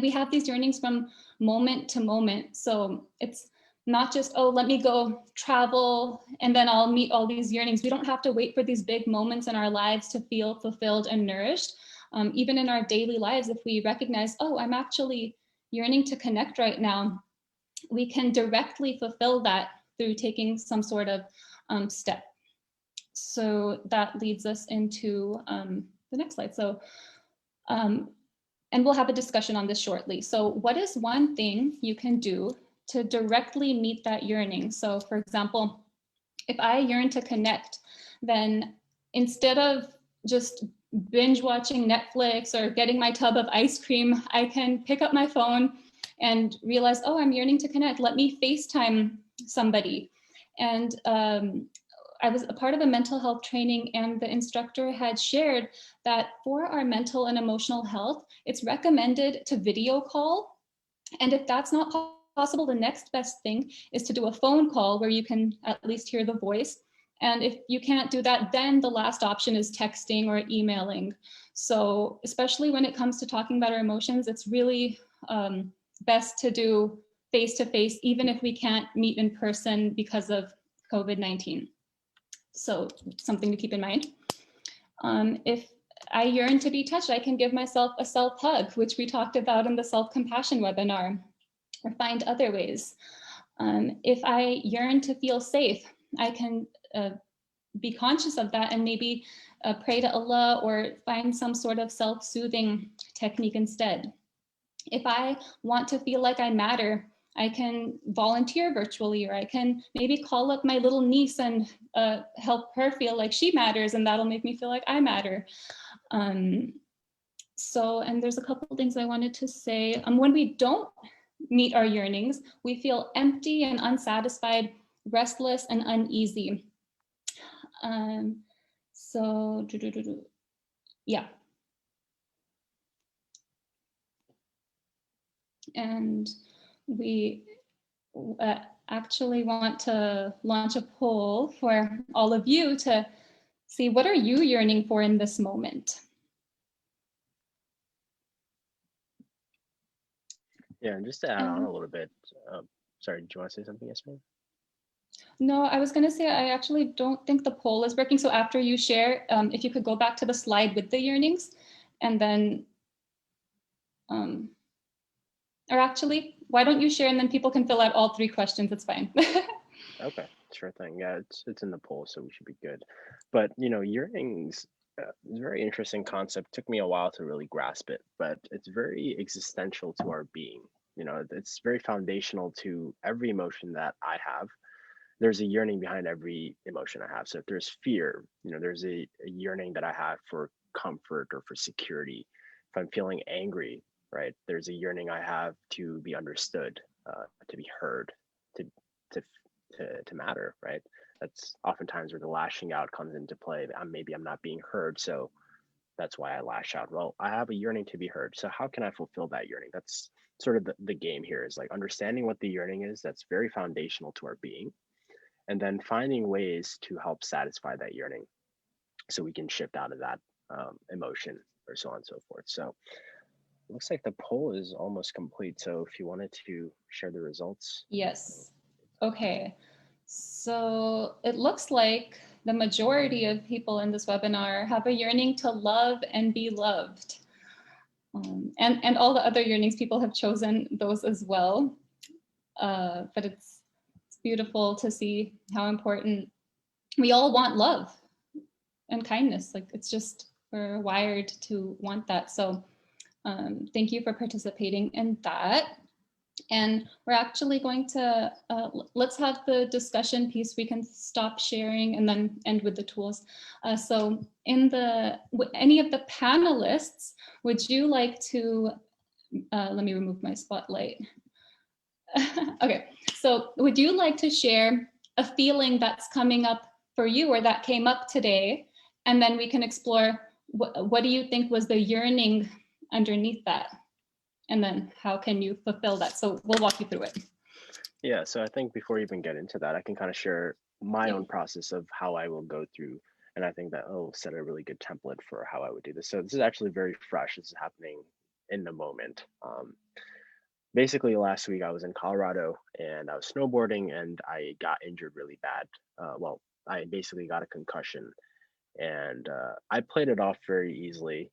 we have these yearnings from moment to moment. So it's not just, oh, let me go travel and then I'll meet all these yearnings. We don't have to wait for these big moments in our lives to feel fulfilled and nourished. Even in our daily lives, if we recognize, oh, I'm actually yearning to connect right now, we can directly fulfill that through taking some sort of step. So that leads us into the next slide. So, and we'll have a discussion on this shortly. So what is one thing you can do to directly meet that yearning? So for example, If I yearn to connect, then instead of just binge watching Netflix or getting my tub of ice cream, I can pick up my phone and realize, oh, I'm yearning to connect. Let me FaceTime somebody. And I was a part of a mental health training, and the instructor had shared that for our mental and emotional health, it's recommended to video call. And if that's not possible, the next best thing is to do a phone call where you can at least hear the voice. And if you can't do that, then the last option is texting or emailing. So especially when it comes to talking about our emotions, it's really best to do face-to-face, even if we can't meet in person because of COVID-19. So something to keep in mind. If I yearn to be touched, I can give myself a self-hug, which we talked about in the self-compassion webinar, or find other ways. If I yearn to feel safe, I can be conscious of that and maybe pray to Allah or find some sort of self-soothing technique instead. If I want to feel like I matter, I can volunteer virtually, or I can maybe call up my little niece and help her feel like she matters, and that'll make me feel like I matter. And there's a couple of things I wanted to say. When we don't meet our yearnings, we feel empty and unsatisfied, restless and uneasy. Yeah. And we actually want to launch a poll for all of you to see, what are you yearning for in this moment? Yeah, and just to add on a little bit, sorry, did you want to say something, Yasmin? No, I was going to say, I actually don't think the poll is working. So after you share, if you could go back to the slide with the yearnings, and then, or actually, why don't you share and then people can fill out all 3 questions, it's fine. Okay, sure thing. Yeah, it's in the poll, so we should be good. But, you know, yearnings is a very interesting concept. Took me a while to really grasp it, but it's very existential to our being. You know, it's very foundational to every emotion that I have. There's a yearning behind every emotion I have. So if there's fear, you know, there's a yearning that I have for comfort or for security. If I'm feeling angry, right, there's a yearning I have to be understood, to be heard, to matter, right? That's oftentimes where the lashing out comes into play. Maybe I'm not being heard, so that's why I lash out. Well, I have a yearning to be heard. So how can I fulfill that yearning? That's sort of the game here, is like understanding what the yearning is. That's very foundational to our being. And then finding ways to help satisfy that yearning so we can shift out of that emotion, or so on and so forth. So it looks like the poll is almost complete. So if you wanted to share the results. Yes. Okay. So it looks like the majority of people in this webinar have a yearning to love and be loved. And all the other yearnings, people have chosen those as well. But it's beautiful to see how important we all want love and kindness. Like, it's just, we're wired to want that. So thank you for participating in that. And we're actually going to, let's have the discussion piece. We can stop sharing and then end with the tools. So any of the panelists, would you like to, let me remove my spotlight. Okay, so would you like to share a feeling that's coming up for you or that came up today? And then we can explore what do you think was the yearning underneath that? And then how can you fulfill that? So we'll walk you through it. Yeah, so I think before we even get into that, I can kind of share my own process of how I will go through. And I think that will set a really good template for how I would do this. So this is actually very fresh. This is happening in the moment. Basically, last week I was in Colorado and I was snowboarding and I got injured really bad. Well, I basically got a concussion, and I played it off very easily.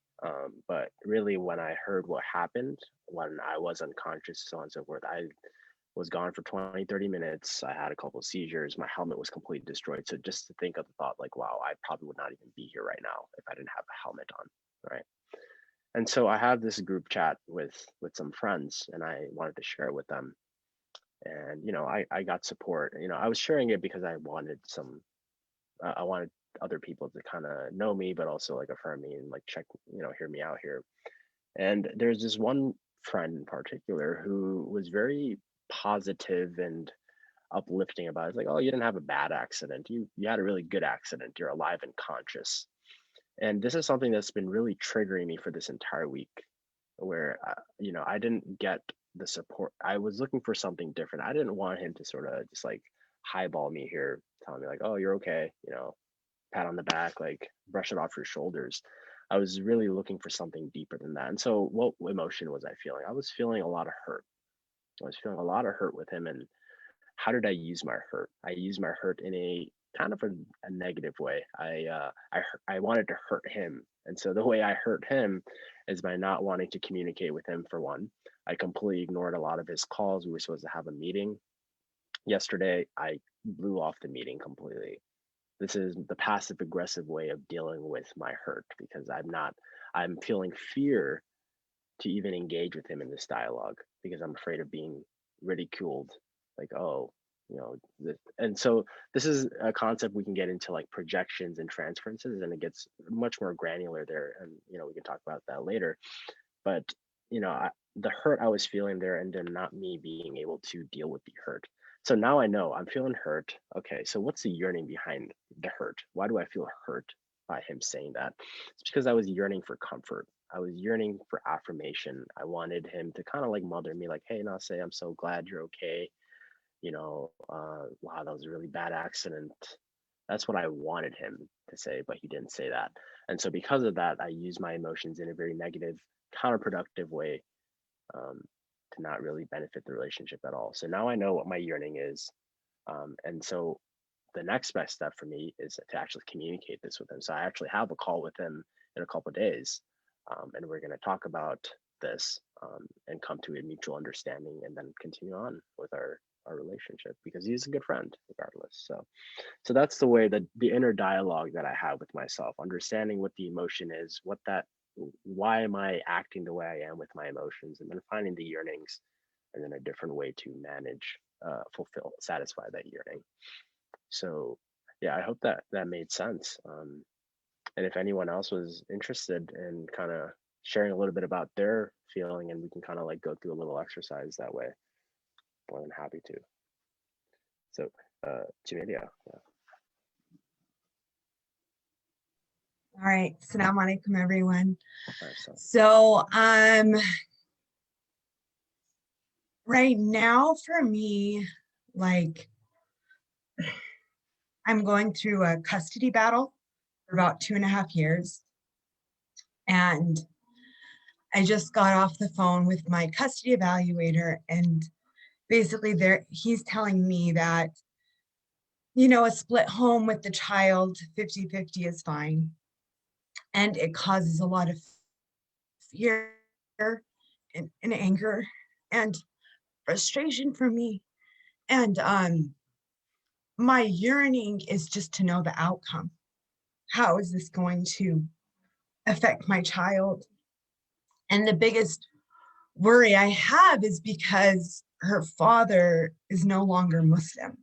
But really, when I heard what happened, when I was unconscious, so on and so forth, I was gone for 20, 30 minutes. I had a couple of seizures. My helmet was completely destroyed. So just to think of the thought, like, wow, I probably would not even be here right now if I didn't have a helmet on, right? And so I have this group chat with some friends, and I wanted to share it with them. And, you know, I got support. You know, I was sharing it because I wanted I wanted other people to kind of know me, but also like affirm me and like check, you know, hear me out here. And there's this one friend in particular who was very positive and uplifting about it. It's like, oh, you didn't have a bad accident. You had a really good accident. You're alive and conscious. And this is something that's been really triggering me for this entire week, where you know, I didn't get the support. I was looking for something different. I didn't want him to sort of just like highball me here, telling me like, oh, you're okay, you know, pat on the back, like brush it off your shoulders. I was really looking for something deeper than that. And so what emotion was I feeling? I was feeling a lot of hurt. I was feeling a lot of hurt with him. And how did I use my hurt? I used my hurt in a kind of a negative way. I wanted to hurt him. And so the way I hurt him is by not wanting to communicate with him, for one. I completely ignored a lot of his calls. We were supposed to have a meeting yesterday. I blew off the meeting completely. This is the passive aggressive way of dealing with my hurt, because I'm feeling fear to even engage with him in this dialogue because I'm afraid of being ridiculed. Like, oh, you know, and so this is a concept we can get into, like projections and transferences, and it gets much more granular there. And, you know, we can talk about that later. But, you know, the hurt I was feeling there, and then not me being able to deal with the hurt. So now I know I'm feeling hurt. Okay, so what's the yearning behind the hurt? Why do I feel hurt by him saying that? It's because I was yearning for comfort. I was yearning for affirmation. I wanted him to kind of like mother me, like, hey, Naseh, I'm so glad you're okay. You know, wow, that was a really bad accident. That's what I wanted him to say, but he didn't say that. And so because of that, I used my emotions in a very negative, counterproductive way, to not really benefit the relationship at all. So now I know what my yearning is. And so the next best step for me is to actually communicate this with him. So I actually have a call with him in a couple of days, and we're going to talk about this, and come to a mutual understanding, and then continue on with our relationship, because he's a good friend regardless. So that's the way that the inner dialogue that I have with myself, understanding what the emotion is, why am I acting the way I am with my emotions, and then finding the yearnings, and then a different way to manage, satisfy that yearning. So yeah, I hope that made sense. And if anyone else was interested in kind of sharing a little bit about their feeling, and we can kind of like go through a little exercise that way, more than happy to. So Jamelia, yeah. All right, Assalamu alaikum, everyone. Right, so right now for me, like, I'm going through a custody battle for about 2.5 years. And I just got off the phone with my custody evaluator, and basically he's telling me that, you know, a split home with the child 50-50 is fine. And it causes a lot of fear and anger and frustration for me. And my yearning is just to know the outcome. How is this going to affect my child? And the biggest worry I have is because her father is no longer Muslim.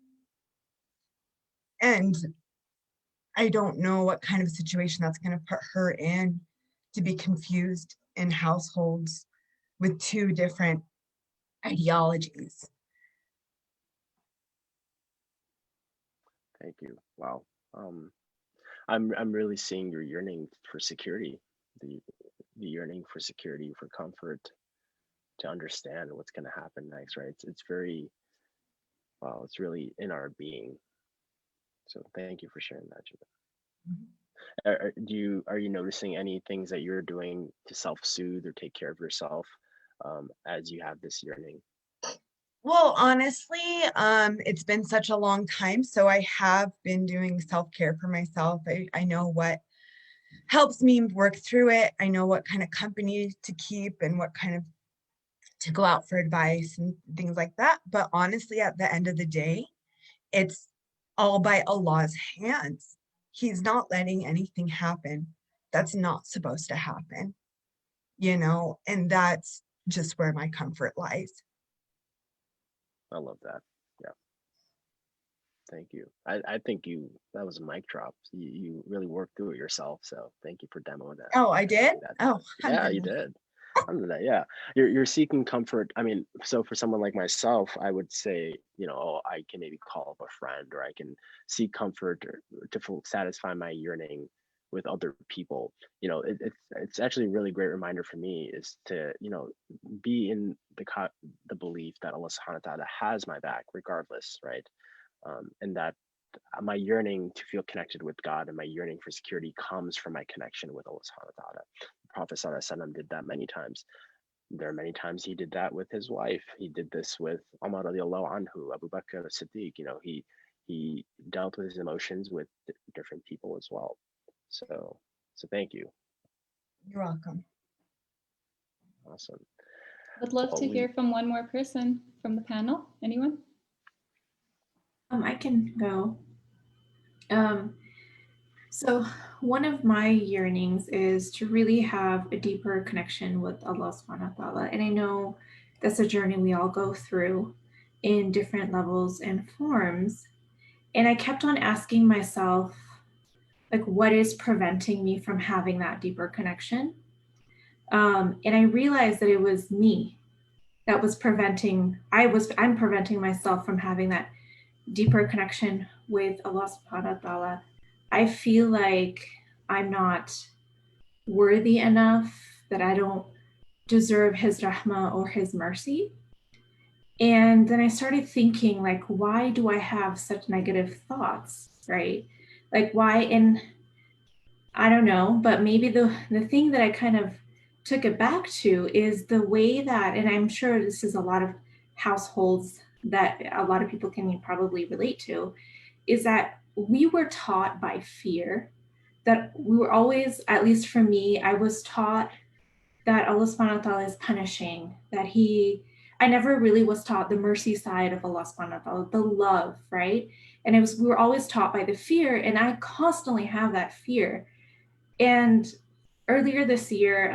And I don't know what kind of situation that's going to put her in, to be confused in households with two different ideologies. Thank you. Wow. I'm really seeing your yearning for security, the yearning for security, for comfort, to understand what's going to happen next, right? It's very, wow, it's really in our being. So thank you for sharing that, Judith. Are you noticing any things that you're doing to self-soothe or take care of yourself, as you have this yearning? Well, honestly, it's been such a long time, so I have been doing self-care for myself. I know what helps me work through it. I know what kind of company to keep and what kind of to go out for advice and things like that. But honestly, at the end of the day, it's all by Allah's hands. He's not letting anything happen that's not supposed to happen, you know, and that's just where my comfort lies. I love that. Yeah. Thank you. I think that was a mic drop. You really worked through it yourself. So thank you for demoing that. Oh, I did? Oh, yeah, you did. Yeah, you're seeking comfort. I mean, so for someone like myself, I would say, oh, I can maybe call up a friend, or I can seek comfort to satisfy my yearning with other people. It's actually a really great reminder for me is to, be in the belief that Allah subhanahu wa ta'ala has my back regardless, right? And that my yearning to feel connected with God and my yearning for security comes from my connection with Allah subhanahu wa ta'ala. The Prophet sallallahu alaihi wasallam did that many times. There are many times he did that with his wife. He did this with Umar radiallahu anhu, Abu Bakr as-Siddiq. He dealt with his emotions with different people as well. So thank you. You're welcome. Awesome. Would love to hear from one more person from the panel. Anyone? I can go. So one of my yearnings is to really have a deeper connection with Allah subhanahu wa ta'ala. And I know that's a journey we all go through in different levels and forms. And I kept on asking myself, like, what is preventing me from having that deeper connection? And I realized that it was me that was I'm preventing myself from having that deeper connection with Allah subhanahu wa ta'ala. I feel like I'm not worthy enough, that I don't deserve his rahma or his mercy. And then I started thinking, like, why do I have such negative thoughts, right? Like, why? And I don't know, but maybe the thing that I kind of took it back to is the way that, and I'm sure this is a lot of households that a lot of people can probably relate to, is that we were taught by fear, that we were always, at least for me, I was taught that Allah subhanahu wa ta'ala is punishing, that I never really was taught the mercy side of Allah subhanahu wa ta'ala, the love, right? And we were always taught by the fear, and I constantly have that fear. And earlier this year,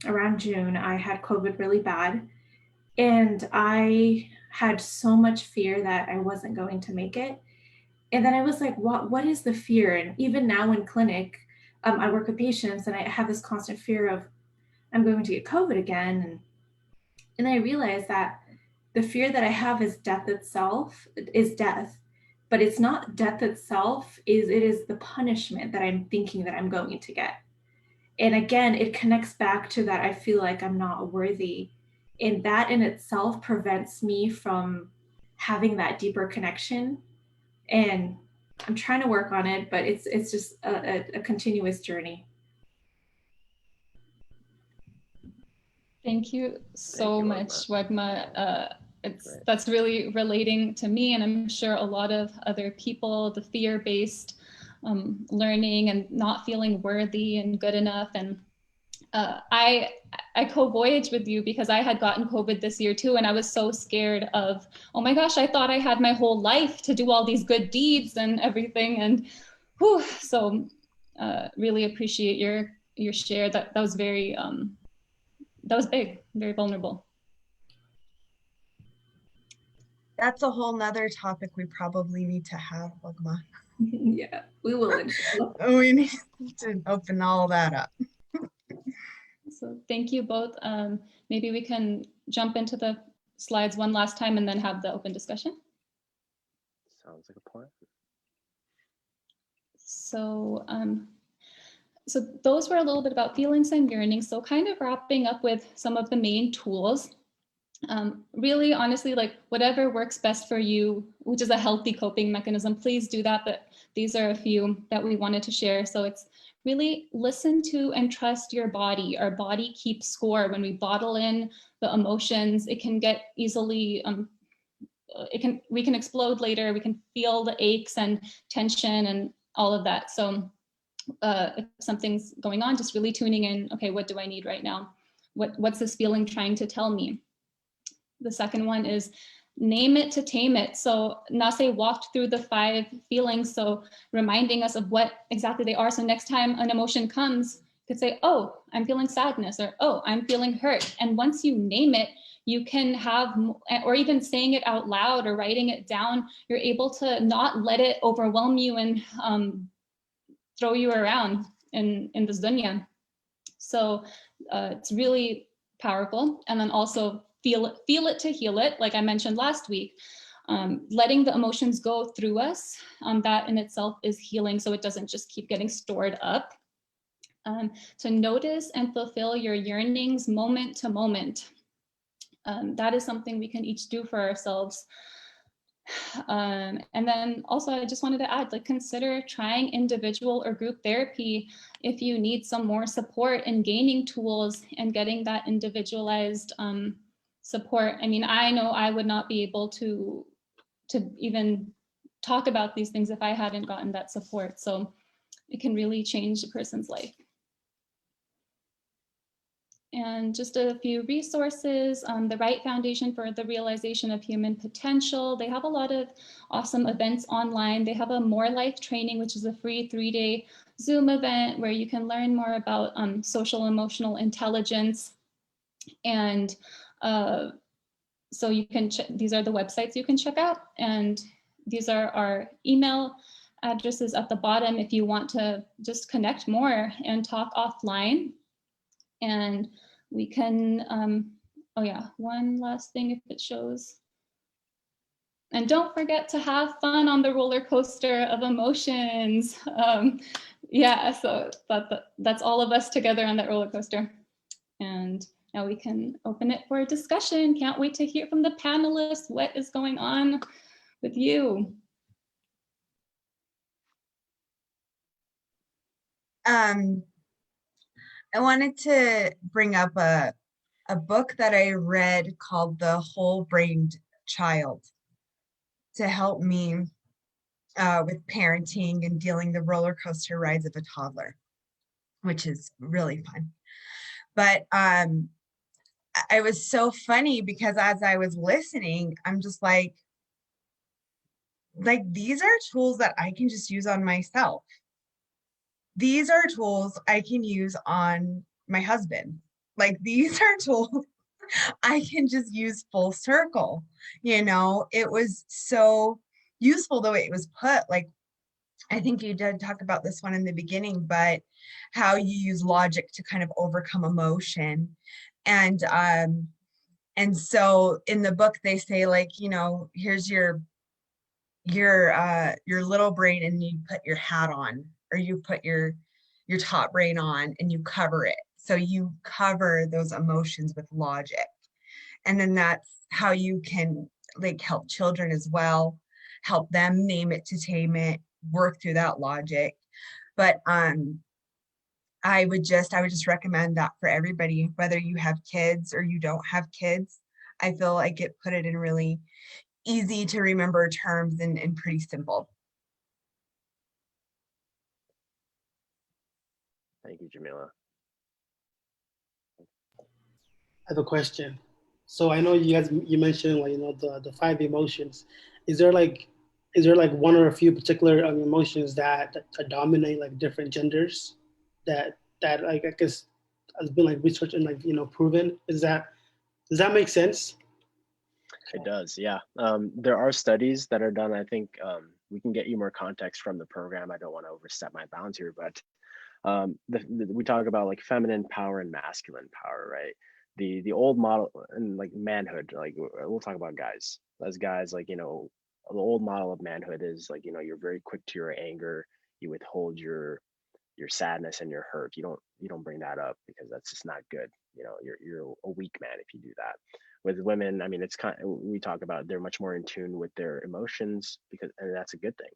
around June, I had COVID really bad, and I had so much fear that I wasn't going to make it. And then I was like, what is the fear? And even now in clinic, I work with patients, and I have this constant fear of I'm going to get COVID again. And I realized that the fear that I have is death itself, is death, but it's not death itself, it is the punishment that I'm thinking that I'm going to get. And again, it connects back to that I feel like I'm not worthy. And that in itself prevents me from having that deeper connection. And I'm trying to work on it, but it's just a continuous journey. Thank you so much, Wegma. That's really relating to me, and I'm sure a lot of other people, the fear-based learning and not feeling worthy and good enough. And I co-voyaged with you because I had gotten COVID this year too, and I was so scared of, oh my gosh, I thought I had my whole life to do all these good deeds and everything. And whew, so really appreciate your share. That was very that was big, very vulnerable. That's a whole nother topic we probably need to have, Wagma. Yeah, we will. We need to open all that up. So thank you both. Maybe we can jump into the slides one last time and then have the open discussion. Sounds like a plan. So those were a little bit about feelings and yearnings. So kind of wrapping up with some of the main tools. Really, honestly, like whatever works best for you, which is a healthy coping mechanism, please do that. But these are a few that we wanted to share. So it's really listen to and trust your body. Our body keeps score. When we bottle in the emotions, it can get easily, we can explode later. We can feel the aches and tension and all of that. So if something's going on, just really tuning in, okay, what do I need right now? What's this feeling trying to tell me? The second one is name it to tame it. So Naseh walked through the 5 feelings, so reminding us of what exactly they are. So next time an emotion comes, you could say, oh, I'm feeling sadness, or oh, I'm feeling hurt. And once you name it, you can have, or even saying it out loud or writing it down, you're able to not let it overwhelm you and throw you around in this dunya. So it's really powerful. And then also feel it to heal it, like I mentioned last week. Letting the emotions go through us, that in itself is healing, so it doesn't just keep getting stored up. To notice and fulfill your yearnings moment to moment. That is something we can each do for ourselves. And then also I just wanted to add, like, consider trying individual or group therapy if you need some more support in gaining tools and getting that individualized support. I mean, I know I would not be able to even talk about these things if I hadn't gotten that support. So it can really change a person's life. And just a few resources, the Right Foundation for the Realization of Human Potential. They have a lot of awesome events online. They have a More Life training, which is a free 3-day Zoom event where you can learn more about social emotional intelligence. And so you can, these are the websites you can check out. And these are our email addresses at the bottom if you want to just connect more and talk offline. And we can, oh yeah, one last thing if it shows. And don't forget to have fun on the roller coaster of emotions. Yeah, so that's all of us together on that roller coaster. And now we can open it for a discussion. Can't wait to hear from the panelists. What is going on with you? I wanted to bring up a book that I read called The Whole-Brained Child to help me with parenting and dealing the roller coaster rides of a toddler, which is really fun. But it was so funny because as I was listening, I'm just like these are tools that I can just use on myself. These are tools I can use on my husband. Like, these are tools I can just use full circle. You know, it was so useful the way it was put. Like, I think you did talk about this one in the beginning, but how you use logic to kind of overcome emotion. And so in the book they say, like, you know, here's your little brain, and you put your hat on, or you put your top brain on and you cover it. So you cover those emotions with logic. And then that's how you can, like, help children as well, help them name it to tame it, work through that logic. But I would just recommend that for everybody, whether you have kids or you don't have kids. I feel like it put it in really easy to remember terms and pretty simple. Thank you, Jamila. I have a question. So I know you mentioned, like, you know, the 5 emotions. Is there like one or a few particular emotions that dominate like different genders that like, I guess has been like researched and, like, you know, proven? Does that make sense? It does, yeah. There are studies that are done. I think we can get you more context from the program. I don't want to overstep my bounds here, but we talk about, like, feminine power and masculine power, right? The old model and, like, manhood, like, we'll talk about guys. As guys, like, you know, the old model of manhood is, like, you know, you're very quick to your anger, you withhold your sadness and your hurt. You don't bring that up because that's just not good. You know, you're a weak man if you do that. With women, I mean, it's we talk about they're much more in tune with their emotions, and that's a good thing.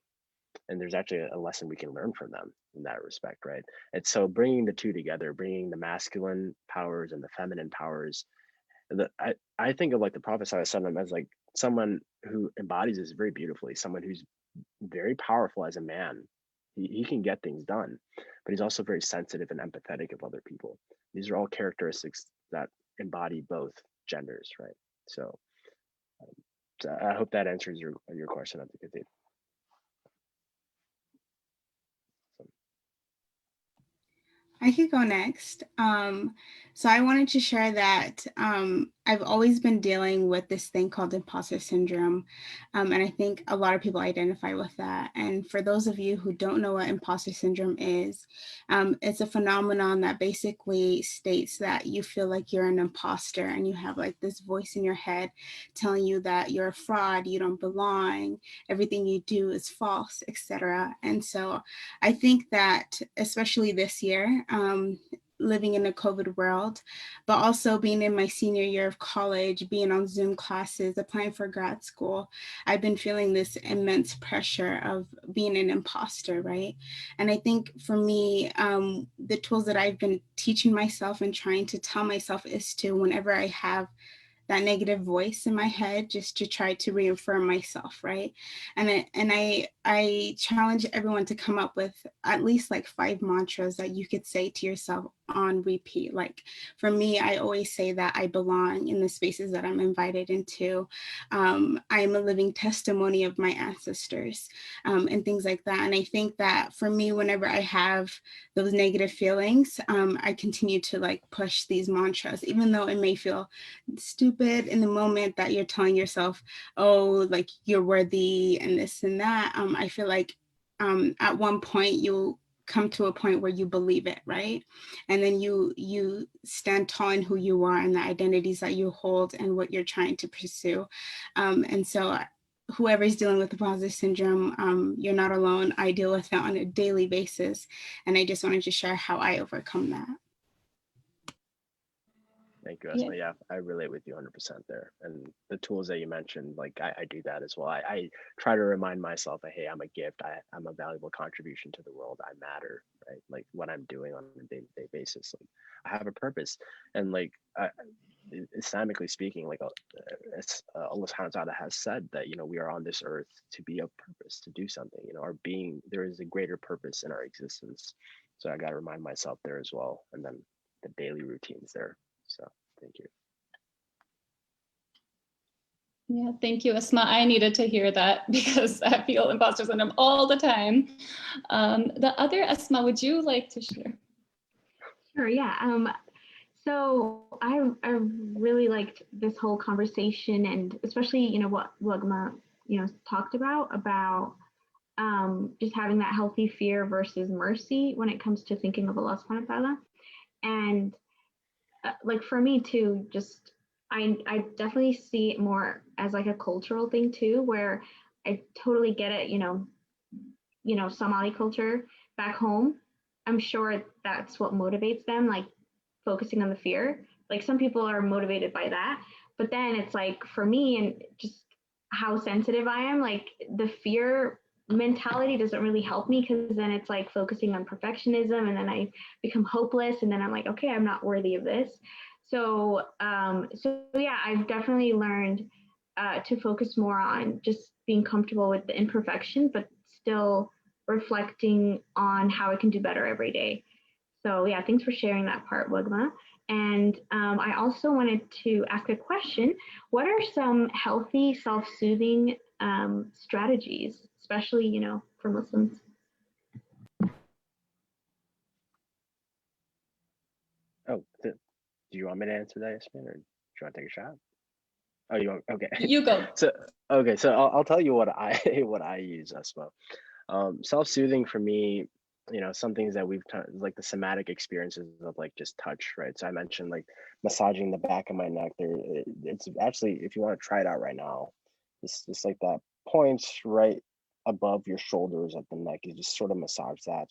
And there's actually a lesson we can learn from them in that respect, right? And so bringing the two together, bringing the masculine powers and the feminine powers, I think of, like, the Prophet ﷺ as, like, someone who embodies this very beautifully, someone who's very powerful as a man. He can get things done, but he's also very sensitive and empathetic of other people. These are all characteristics that embody both genders, right? So I hope that answers your question, Abdul Kadir. I could go next. So I wanted to share that I've always been dealing with this thing called imposter syndrome. And I think a lot of people identify with that. And for those of you who don't know what imposter syndrome is, it's a phenomenon that basically states that you feel like you're an imposter and you have like this voice in your head telling you that you're a fraud, you don't belong, everything you do is false, etc. And so I think that especially this year, living in a COVID world, but also being in my senior year of college, being on Zoom classes, applying for grad school, I've been feeling this immense pressure of being an imposter, right? And I think for me, the tools that I've been teaching myself and trying to tell myself is to, whenever I have that negative voice in my head, just to try to reaffirm myself, right? And I challenge everyone to come up with at least like 5 mantras that you could say to yourself on repeat. Like for me, I always say that I belong in the spaces that I'm invited into. I am a living testimony of my ancestors, and things like that. And I think that for me, whenever I have those negative feelings, I continue to like push these mantras, even though it may feel stupid in the moment that you're telling yourself, oh, like you're worthy and this and that. I feel like at one point you'll come to a point where you believe it, right? And then you stand tall in who you are and the identities that you hold and what you're trying to pursue. And so whoever's dealing with imposter syndrome, you're not alone. I deal with it on a daily basis. And I just wanted to share how I overcome that. Thank you, Asma. Yeah, I relate with you 100% there. And the tools that you mentioned, like I do that as well. I try to remind myself that, hey, I'm a gift. I'm a valuable contribution to the world. I matter, right? Like what I'm doing on a day-to-day basis. Like I have a purpose. And like Islamically speaking, like Allah subhanahu wa ta'ala has said that, you know, we are on this earth to be of purpose, to do something. You know, our being, there is a greater purpose in our existence. So I got to remind myself there as well. And then the daily routines there. So thank you. Yeah, thank you, Asma. I needed to hear that because I feel imposter syndrome all the time. The other Asma, would you like to share? Sure, yeah. So I really liked this whole conversation, and especially, you know, what Rahma, you know, talked about just having that healthy fear versus mercy when it comes to thinking of Allah subhanahu wa ta'ala. And like for me too, just I definitely see it more as like a cultural thing too, where I totally get it, you know, Somali culture back home. I'm sure that's what motivates them, like focusing on the fear. Like some people are motivated by that, but then it's like for me and just how sensitive I am, like the fear mentality doesn't really help me, because then it's like focusing on perfectionism and then I become hopeless and then I'm like, okay, I'm not worthy of this. So yeah, I've definitely learned to focus more on just being comfortable with the imperfection, but still reflecting on how I can do better every day. So yeah, thanks for sharing that part, Wagma. And I also wanted to ask a question. What are some healthy self-soothing strategies, especially, you know, for Muslims? Oh, do you want me to answer that, Yasmin, or do you want to take a shot? Oh, you want? Okay. You go. So I'll tell you what I use, Asma. Self-soothing for me, you know, some things that we've like the somatic experiences of like just touch, right? So I mentioned like massaging the back of my neck there. It's actually, if you want to try it out right now, it's like that points right above your shoulders at the neck. You just sort of massage that,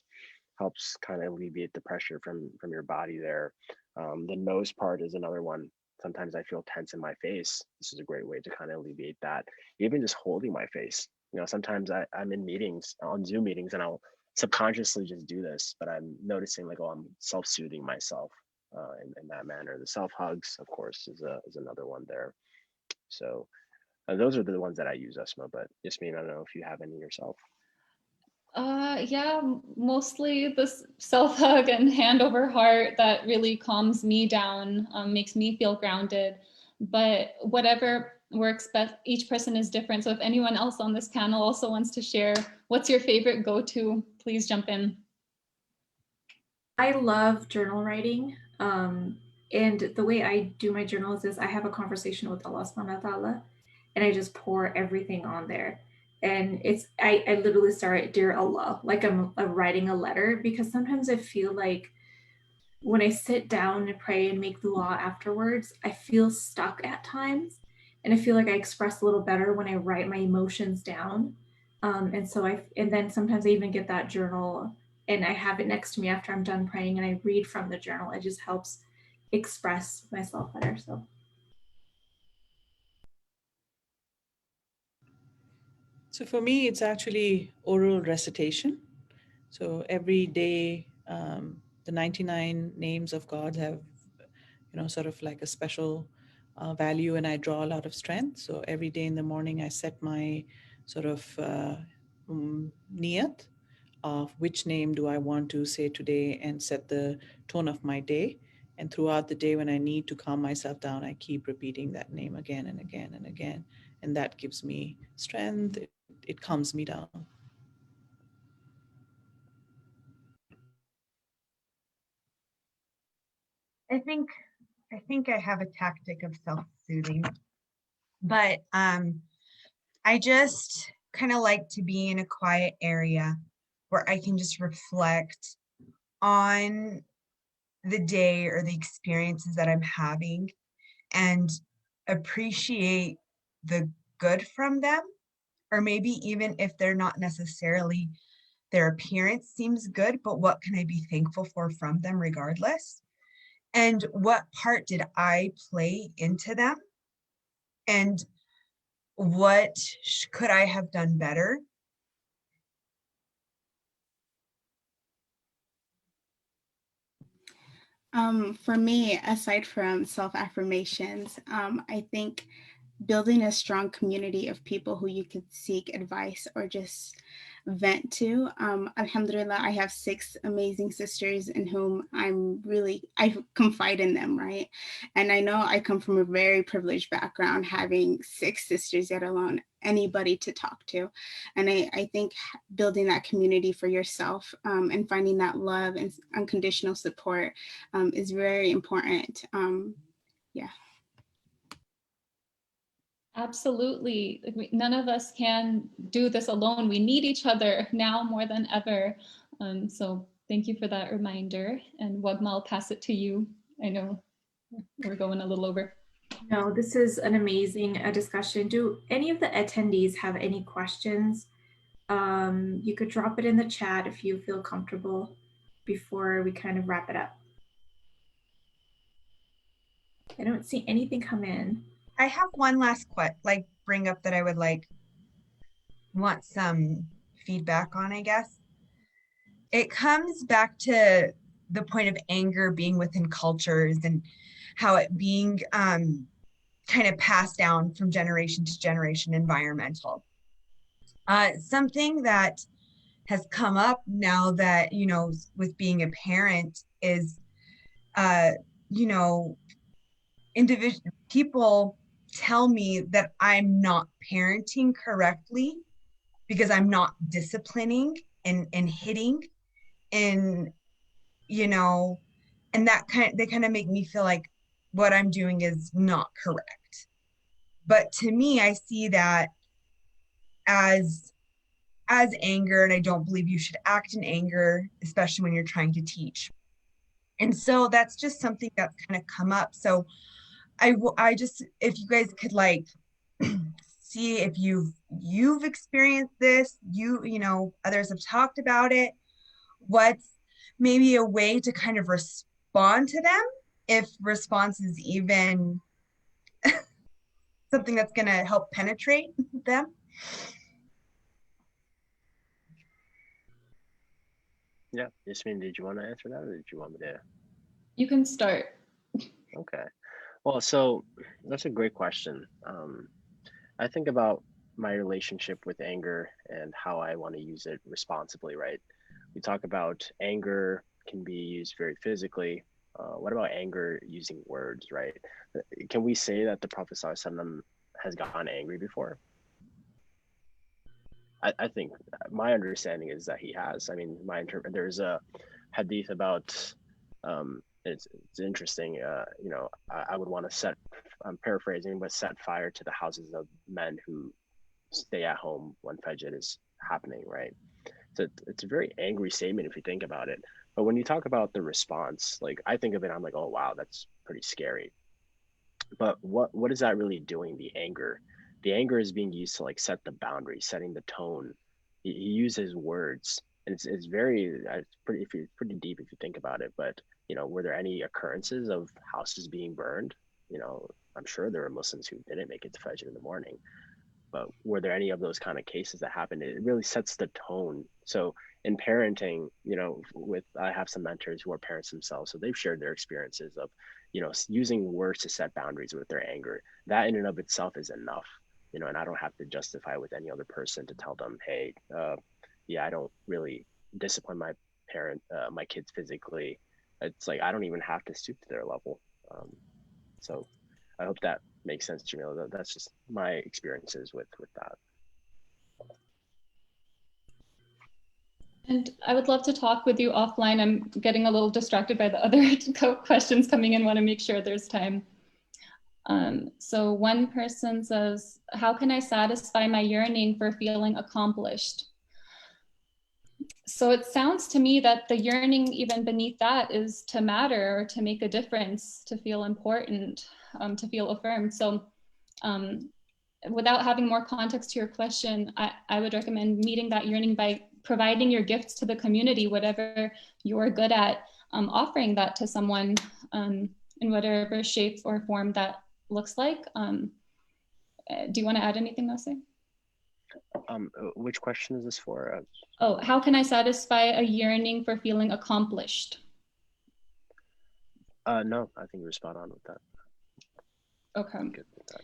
helps kind of alleviate the pressure from your body there. The nose part is another one. Sometimes I feel tense in my face. This is a great way to kind of alleviate that. Even just holding my face. You know, sometimes I'm in meetings, on Zoom meetings, and I'll subconsciously just do this, but I'm noticing like, oh, I'm self-soothing myself in that manner. The self-hugs, of course, is another one there. So those are the ones that I use, Asma, but Yasmin, I don't know if you have any yourself. Yeah, mostly this self-hug and hand over heart that really calms me down, makes me feel grounded. But whatever works best, each person is different. So if anyone else on this panel also wants to share, what's your favorite go-to? Please jump in. I love journal writing. And the way I do my journals is I have a conversation with Allah subhanahu wa ta'ala, and I just pour everything on there. And I literally start, Dear Allah, like I'm writing a letter, because sometimes I feel like when I sit down and pray and make dua afterwards, I feel stuck at times. And I feel like I express a little better when I write my emotions down. And then sometimes I even get that journal and I have it next to me after I'm done praying and I read from the journal. It just helps express myself better. So for me, it's actually oral recitation. So every day, the 99 names of God have, sort of like a special value, and I draw a lot of strength. So every day in the morning, I set my sort of niyat of which name do I want to say today and set the tone of my day. And throughout the day, when I need to calm myself down, I keep repeating that name again and again and again. And that gives me strength. It calms me down. I think I have a tactic of self-soothing, but I just kind of like to be in a quiet area where I can just reflect on the day or the experiences that I'm having and appreciate the good from them, or maybe even if they're not necessarily, their appearance seems good, but what can I be thankful for from them regardless? And what part did I play into them? And what could I have done better? For me, aside from self-affirmations, I think building a strong community of people who you can seek advice or just vent to. Alhamdulillah, I have 6 amazing sisters in whom I confide in them, right? And I know I come from a very privileged background, having 6 sisters, yet alone anybody to talk to. And I think building that community for yourself and finding that love and unconditional support is very important. Yeah. Absolutely. None of us can do this alone. We need each other now more than ever. So thank you for that reminder. And Wagma, I'll pass it to you. I know we're going a little over. No, this is an amazing discussion. Do any of the attendees have any questions? You could drop it in the chat if you feel comfortable before we kind of wrap it up. I don't see anything come in. I have one last bring up that I would want some feedback on, I guess. It comes back to the point of anger being within cultures and how it being kind of passed down from generation to generation, environmental. Something that has come up now that, with being a parent is, individual people tell me that I'm not parenting correctly because I'm not disciplining and hitting and, and they kind of make me feel like what I'm doing is not correct. But to me, I see that as anger, and I don't believe you should act in anger, especially when you're trying to teach. And so that's just something that's kind of come up. So I just, if you guys could see if you've experienced this, others have talked about it, what's maybe a way to kind of respond to them, if response is even something that's going to help penetrate them. Yeah, Yasmin, did you want to answer that, or did you want me to? You can start. Okay. Well, so that's a great question. I think about my relationship with anger and how I want to use it responsibly, right? We talk about anger can be used very physically. What about anger using words, right? Can we say that the Prophet ﷺ has gotten angry before? I think my understanding is that he has. I mean, there's a hadith about it's interesting. You know, I would want to set, I'm paraphrasing, but set fire to the houses of men who stay at home when Fajr is happening, right? So it's a very angry statement if you think about it. But when you talk about the response, like I think of it, I'm like, oh wow, that's pretty scary. But what is that really doing? The anger is being used to like set the boundary, setting the tone. He uses words, and it's very it's pretty deep if you think about it. But you know, were there any occurrences of houses being burned? You know, I'm sure there were Muslims who didn't make it to Fajr in the morning, but were there any of those kind of cases that happened? It really sets the tone. So in parenting, you know, I have some mentors who are parents themselves, so they've shared their experiences of, you know, using words to set boundaries with their anger. That in and of itself is enough, you know, and I don't have to justify with any other person to tell them, hey, yeah, I don't really discipline my kids physically. It's like I don't even have to stoop to their level. So I hope that makes sense, Jamila. That's just my experiences with that. And I would love to talk with you offline. I'm getting a little distracted by the other questions coming in. Want to make sure there's time. So one person says, how can I satisfy my yearning for feeling accomplished? So it sounds to me that the yearning even beneath that is to matter, or to make a difference, to feel important, to feel affirmed. So without having more context to your question, I would recommend meeting that yearning by providing your gifts to the community, whatever you're good at, offering that to someone in whatever shape or form that looks like. Do you want to add anything, Nasser? Which question is this for? Oh, how can I satisfy a yearning for feeling accomplished? No, I think you're spot on with that. Okay. I'm good with that.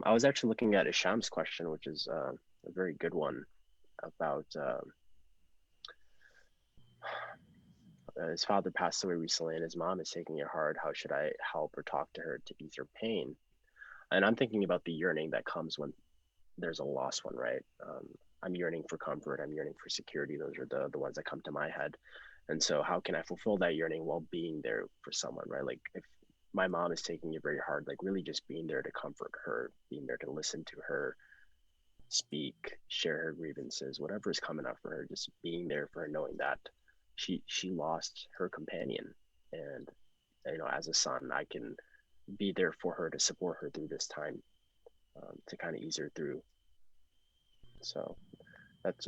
I was actually looking at Isham's question, which is a very good one, about his father passed away recently and his mom is taking it hard. How should I help or talk to her to ease her pain? And I'm thinking about the yearning that comes when there's a lost one, right? I'm yearning for comfort. I'm yearning for security. Those are the ones that come to my head. And so how can I fulfill that yearning while being there for someone, right? Like if my mom is taking it very hard, like really just being there to comfort her, being there to listen to her speak, share her grievances, whatever is coming up for her, just being there for her, knowing that she lost her companion. And, you know, as a son, I can be there for her to support her through this time, to kind of ease her through. So that's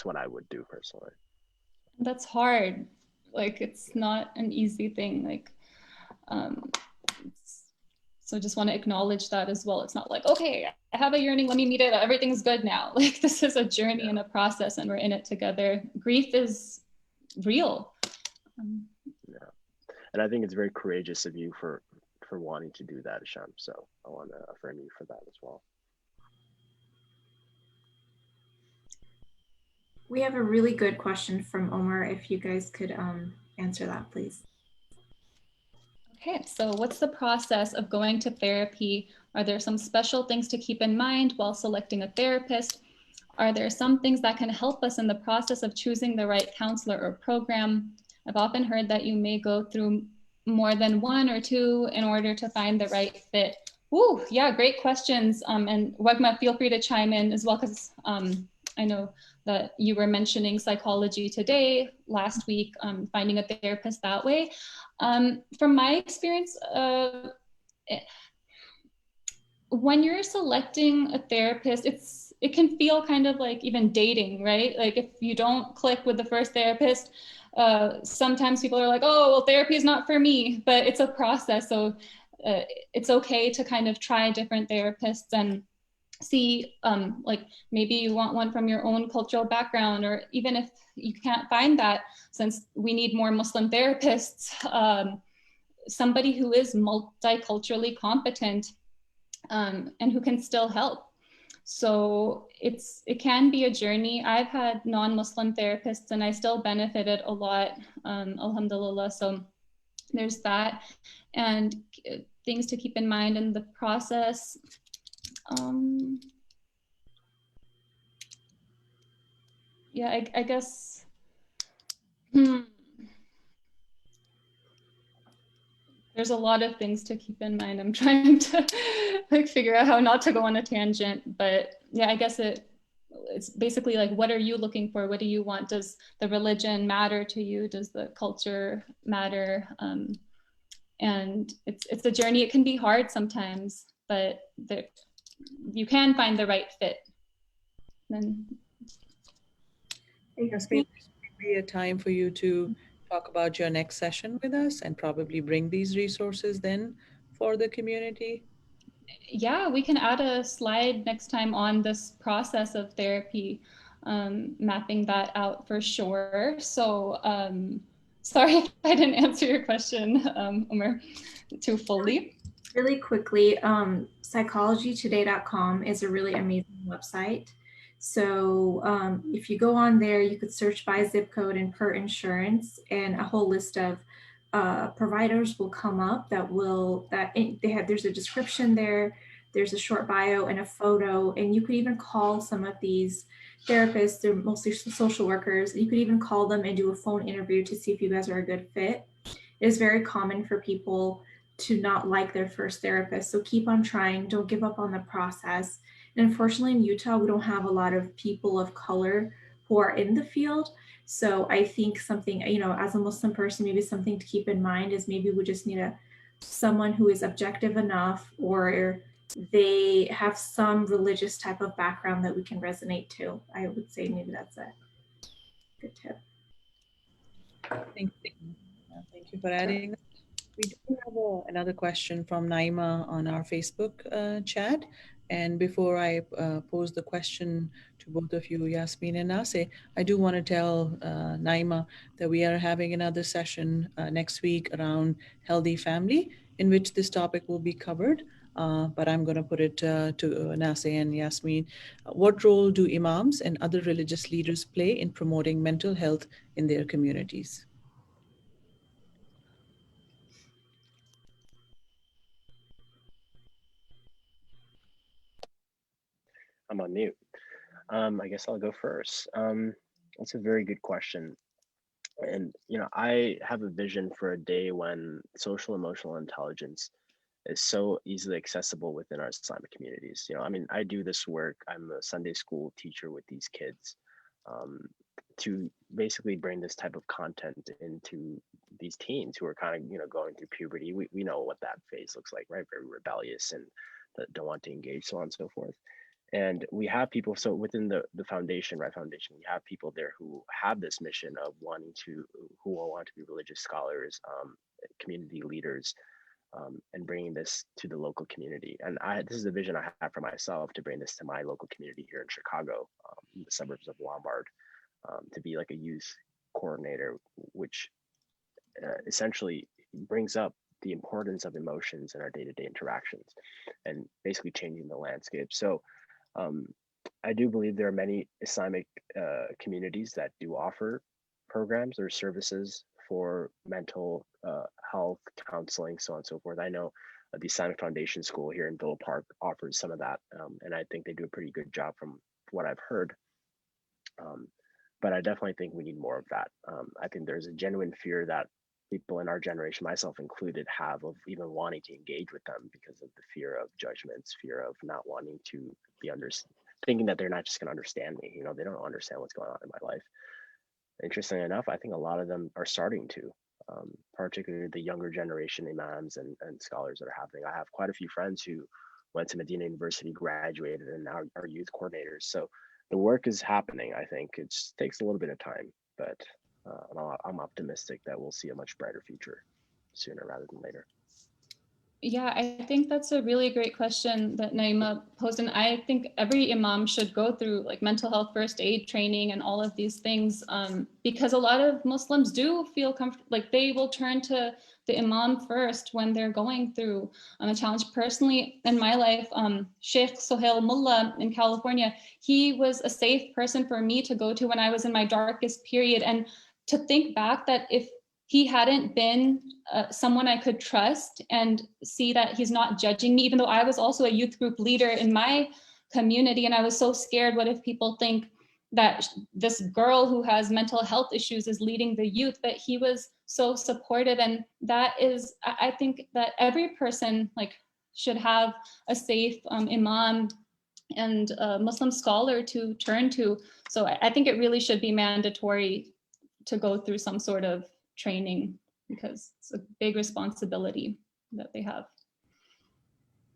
what I would do personally. That's hard. Like, it's not an easy thing. Like, so just want to acknowledge that as well. It's not like, okay, I have a yearning, let me meet it, everything's good now. Like, this is a journey and a process, and we're in it together. Grief is real. Yeah, and I think it's very courageous of you for wanting to do that, Isham. So I want to affirm you for that as well. We have a really good question from Omar. If you guys could answer that, please. Okay, so what's the process of going to therapy? Are there some special things to keep in mind while selecting a therapist? Are there some things that can help us in the process of choosing the right counselor or program? I've often heard that you may go through more than one or two in order to find the right fit. Ooh, yeah, great questions. And Wagma, feel free to chime in as well, because I know that you were mentioning psychology today, last week, finding a therapist that way. From my experience, when you're selecting a therapist, it can feel kind of like even dating, right? Like if you don't click with the first therapist, sometimes people are like, oh, well, therapy is not for me, but it's a process. So it's okay to kind of try different therapists and see, like maybe you want one from your own cultural background, or even if you can't find that, since we need more Muslim therapists, somebody who is multiculturally competent and who can still help. So it can be a journey. I've had non-Muslim therapists and I still benefited a lot, alhamdulillah. So there's that, and things to keep in mind in the process. Yeah, I guess. there's a lot of things to keep in mind. I'm trying to like figure out how not to go on a tangent, but yeah, I guess it's basically like, what are you looking for? What do you want? Does the religion matter to you? Does the culture matter? And it's a journey. It can be hard sometimes, but you can find the right fit. Then, Yes, maybe this would be a time for you to talk about your next session with us and probably bring these resources then for the community. yeah, we can add a slide next time on this process of therapy, mapping that out for sure. So sorry if I didn't answer your question, Umar, too fully. Really quickly, psychologytoday.com is a really amazing website. So if you go on there, you could search by zip code and per insurance, and a whole list of providers will come up there's a description there, there's a short bio and a photo, and you could even call some of these therapists, they're mostly social workers, you could even call them and do a phone interview to see if you guys are a good fit. It is very common for people to not like their first therapist. So keep on trying, don't give up on the process. And unfortunately in Utah, we don't have a lot of people of color who are in the field. So I think something, as a Muslim person, maybe something to keep in mind is maybe we just need someone who is objective enough, or they have some religious type of background that we can resonate to. I would say maybe that's a good tip. Thank you for adding that. We do have another question from Naima on our Facebook chat. And before I pose the question to both of you, Yasmin and Naseh, I do want to tell Naima that we are having another session next week around healthy family, in which this topic will be covered. But I'm going to put it to Naseh and Yasmin. What role do imams and other religious leaders play in promoting mental health in their communities? I'm on mute. I guess I'll go first. That's a very good question. And, I have a vision for a day when social emotional intelligence is so easily accessible within our Islamic communities. I do this work. I'm a Sunday school teacher with these kids, to basically bring this type of content into these teens who are kind of, going through puberty. We know what that phase looks like, right? Very rebellious and that don't want to engage, so on and so forth. And we have people, so within the foundation, right foundation, we have people there who have this mission of who want to be religious scholars, community leaders, and bringing this to the local community. And this is a vision I have for myself, to bring this to my local community here in Chicago, in the suburbs of Lombard, to be like a youth coordinator, which essentially brings up the importance of emotions in our day-to-day interactions and basically changing the landscape. So I do believe there are many Islamic communities that do offer programs or services for mental health, counseling, so on and so forth. I know the Islamic Foundation School here in Villa Park offers some of that, and I think they do a pretty good job from what I've heard. But I definitely think we need more of that. I think there's a genuine fear that people in our generation, myself included, have of even wanting to engage with them because of the fear of judgments, fear of not wanting to be thinking that they're not just going to understand me. They don't understand what's going on in my life. Interestingly enough, I think a lot of them are starting to, particularly the younger generation imams and scholars that are happening. I have quite a few friends who went to Medina University, graduated, and now are youth coordinators. So the work is happening. I think it just takes a little bit of time, but I'm optimistic that we'll see a much brighter future sooner rather than later. Yeah, I think that's a really great question that Naima posed. And I think every imam should go through like mental health first aid training and all of these things, because a lot of Muslims do feel comfortable, like they will turn to the imam first when they're going through a challenge. Personally, in my life, Sheikh Sohail Mullah in California, he was a safe person for me to go to when I was in my darkest period. And to think back that if he hadn't been someone I could trust and see that he's not judging me, even though I was also a youth group leader in my community. And I was so scared, what if people think that this girl who has mental health issues is leading the youth, but he was so supportive. And that is, I think that every person like should have a safe imam and a Muslim scholar to turn to. So I think it really should be mandatory to go through some sort of training, because it's a big responsibility that they have.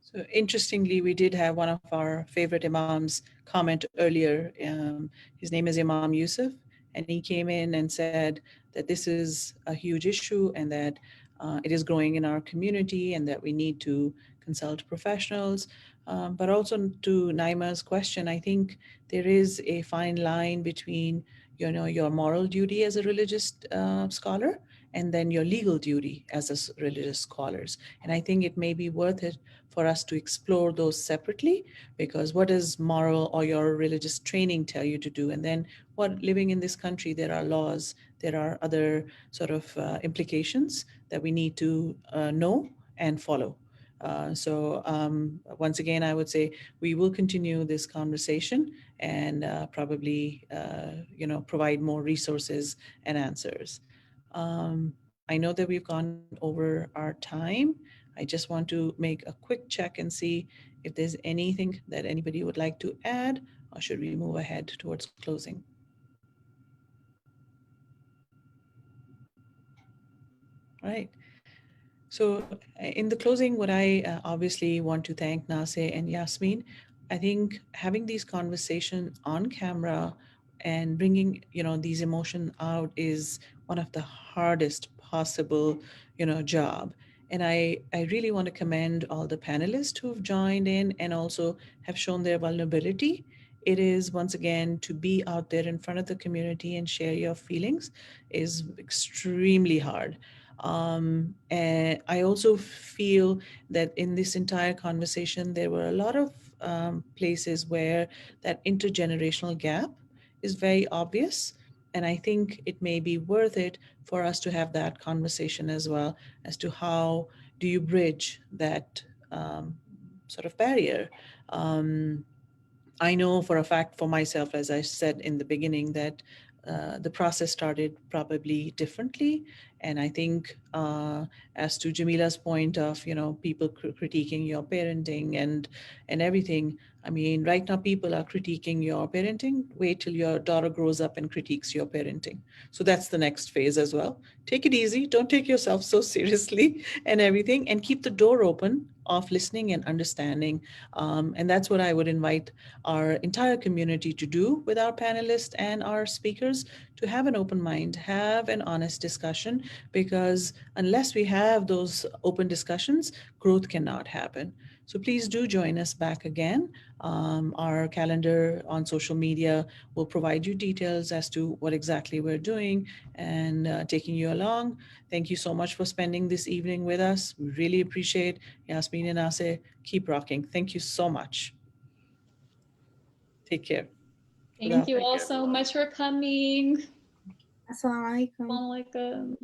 So interestingly, we did have one of our favorite imams comment earlier. His name is Imam Yusuf, and he came in and said that this is a huge issue and that it is growing in our community and that we need to consult professionals. But also to Naima's question, I think there is a fine line between, you know, your moral duty as a religious scholar and then your legal duty as a religious scholars. And I think it may be worth it for us to explore those separately, because what does moral or your religious training tell you to do? And then what, living in this country, there are laws, there are other sort of implications that we need to know and follow. So once again, I would say we will continue this conversation and probably, you know, provide more resources and answers. I know that we've gone over our time. I just want to make a quick check and see if there's anything that anybody would like to add, or should we move ahead towards closing? All right. So in the closing, what I obviously want to thank Naseh and Yasmin. I think having these conversations on camera and bringing, you know, these emotions out is one of the hardest possible, you know, job. And I really want to commend all the panelists who've joined in and also have shown their vulnerability. It is, once again, to be out there in front of the community and share your feelings is extremely hard. And I also feel that in this entire conversation, there were a lot of places where that intergenerational gap is very obvious. And I think it may be worth it for us to have that conversation as well, as to how do you bridge that sort of barrier. I know for a fact for myself, as I said in the beginning, that the process started probably differently. And I think as to Jamila's point of, you know, people critiquing your parenting and everything, I mean, right now people are critiquing your parenting. Wait till your daughter grows up and critiques your parenting. So that's the next phase as well. Take it easy. Don't take yourself so seriously and everything, and keep the door open of listening and understanding. And that's what I would invite our entire community to do with our panelists and our speakers, to have an open mind, have an honest discussion, because unless we have those open discussions, growth cannot happen. So please do join us back again. Our calendar on social media will provide you details as to what exactly we're doing and taking you along. Thank you so much for spending this evening with us. We really appreciate. Yasmin and Naseh, keep rocking. Thank you so much. Take care. Thank you all so much for coming. Assalamu alaikum. Assalamu alaikum.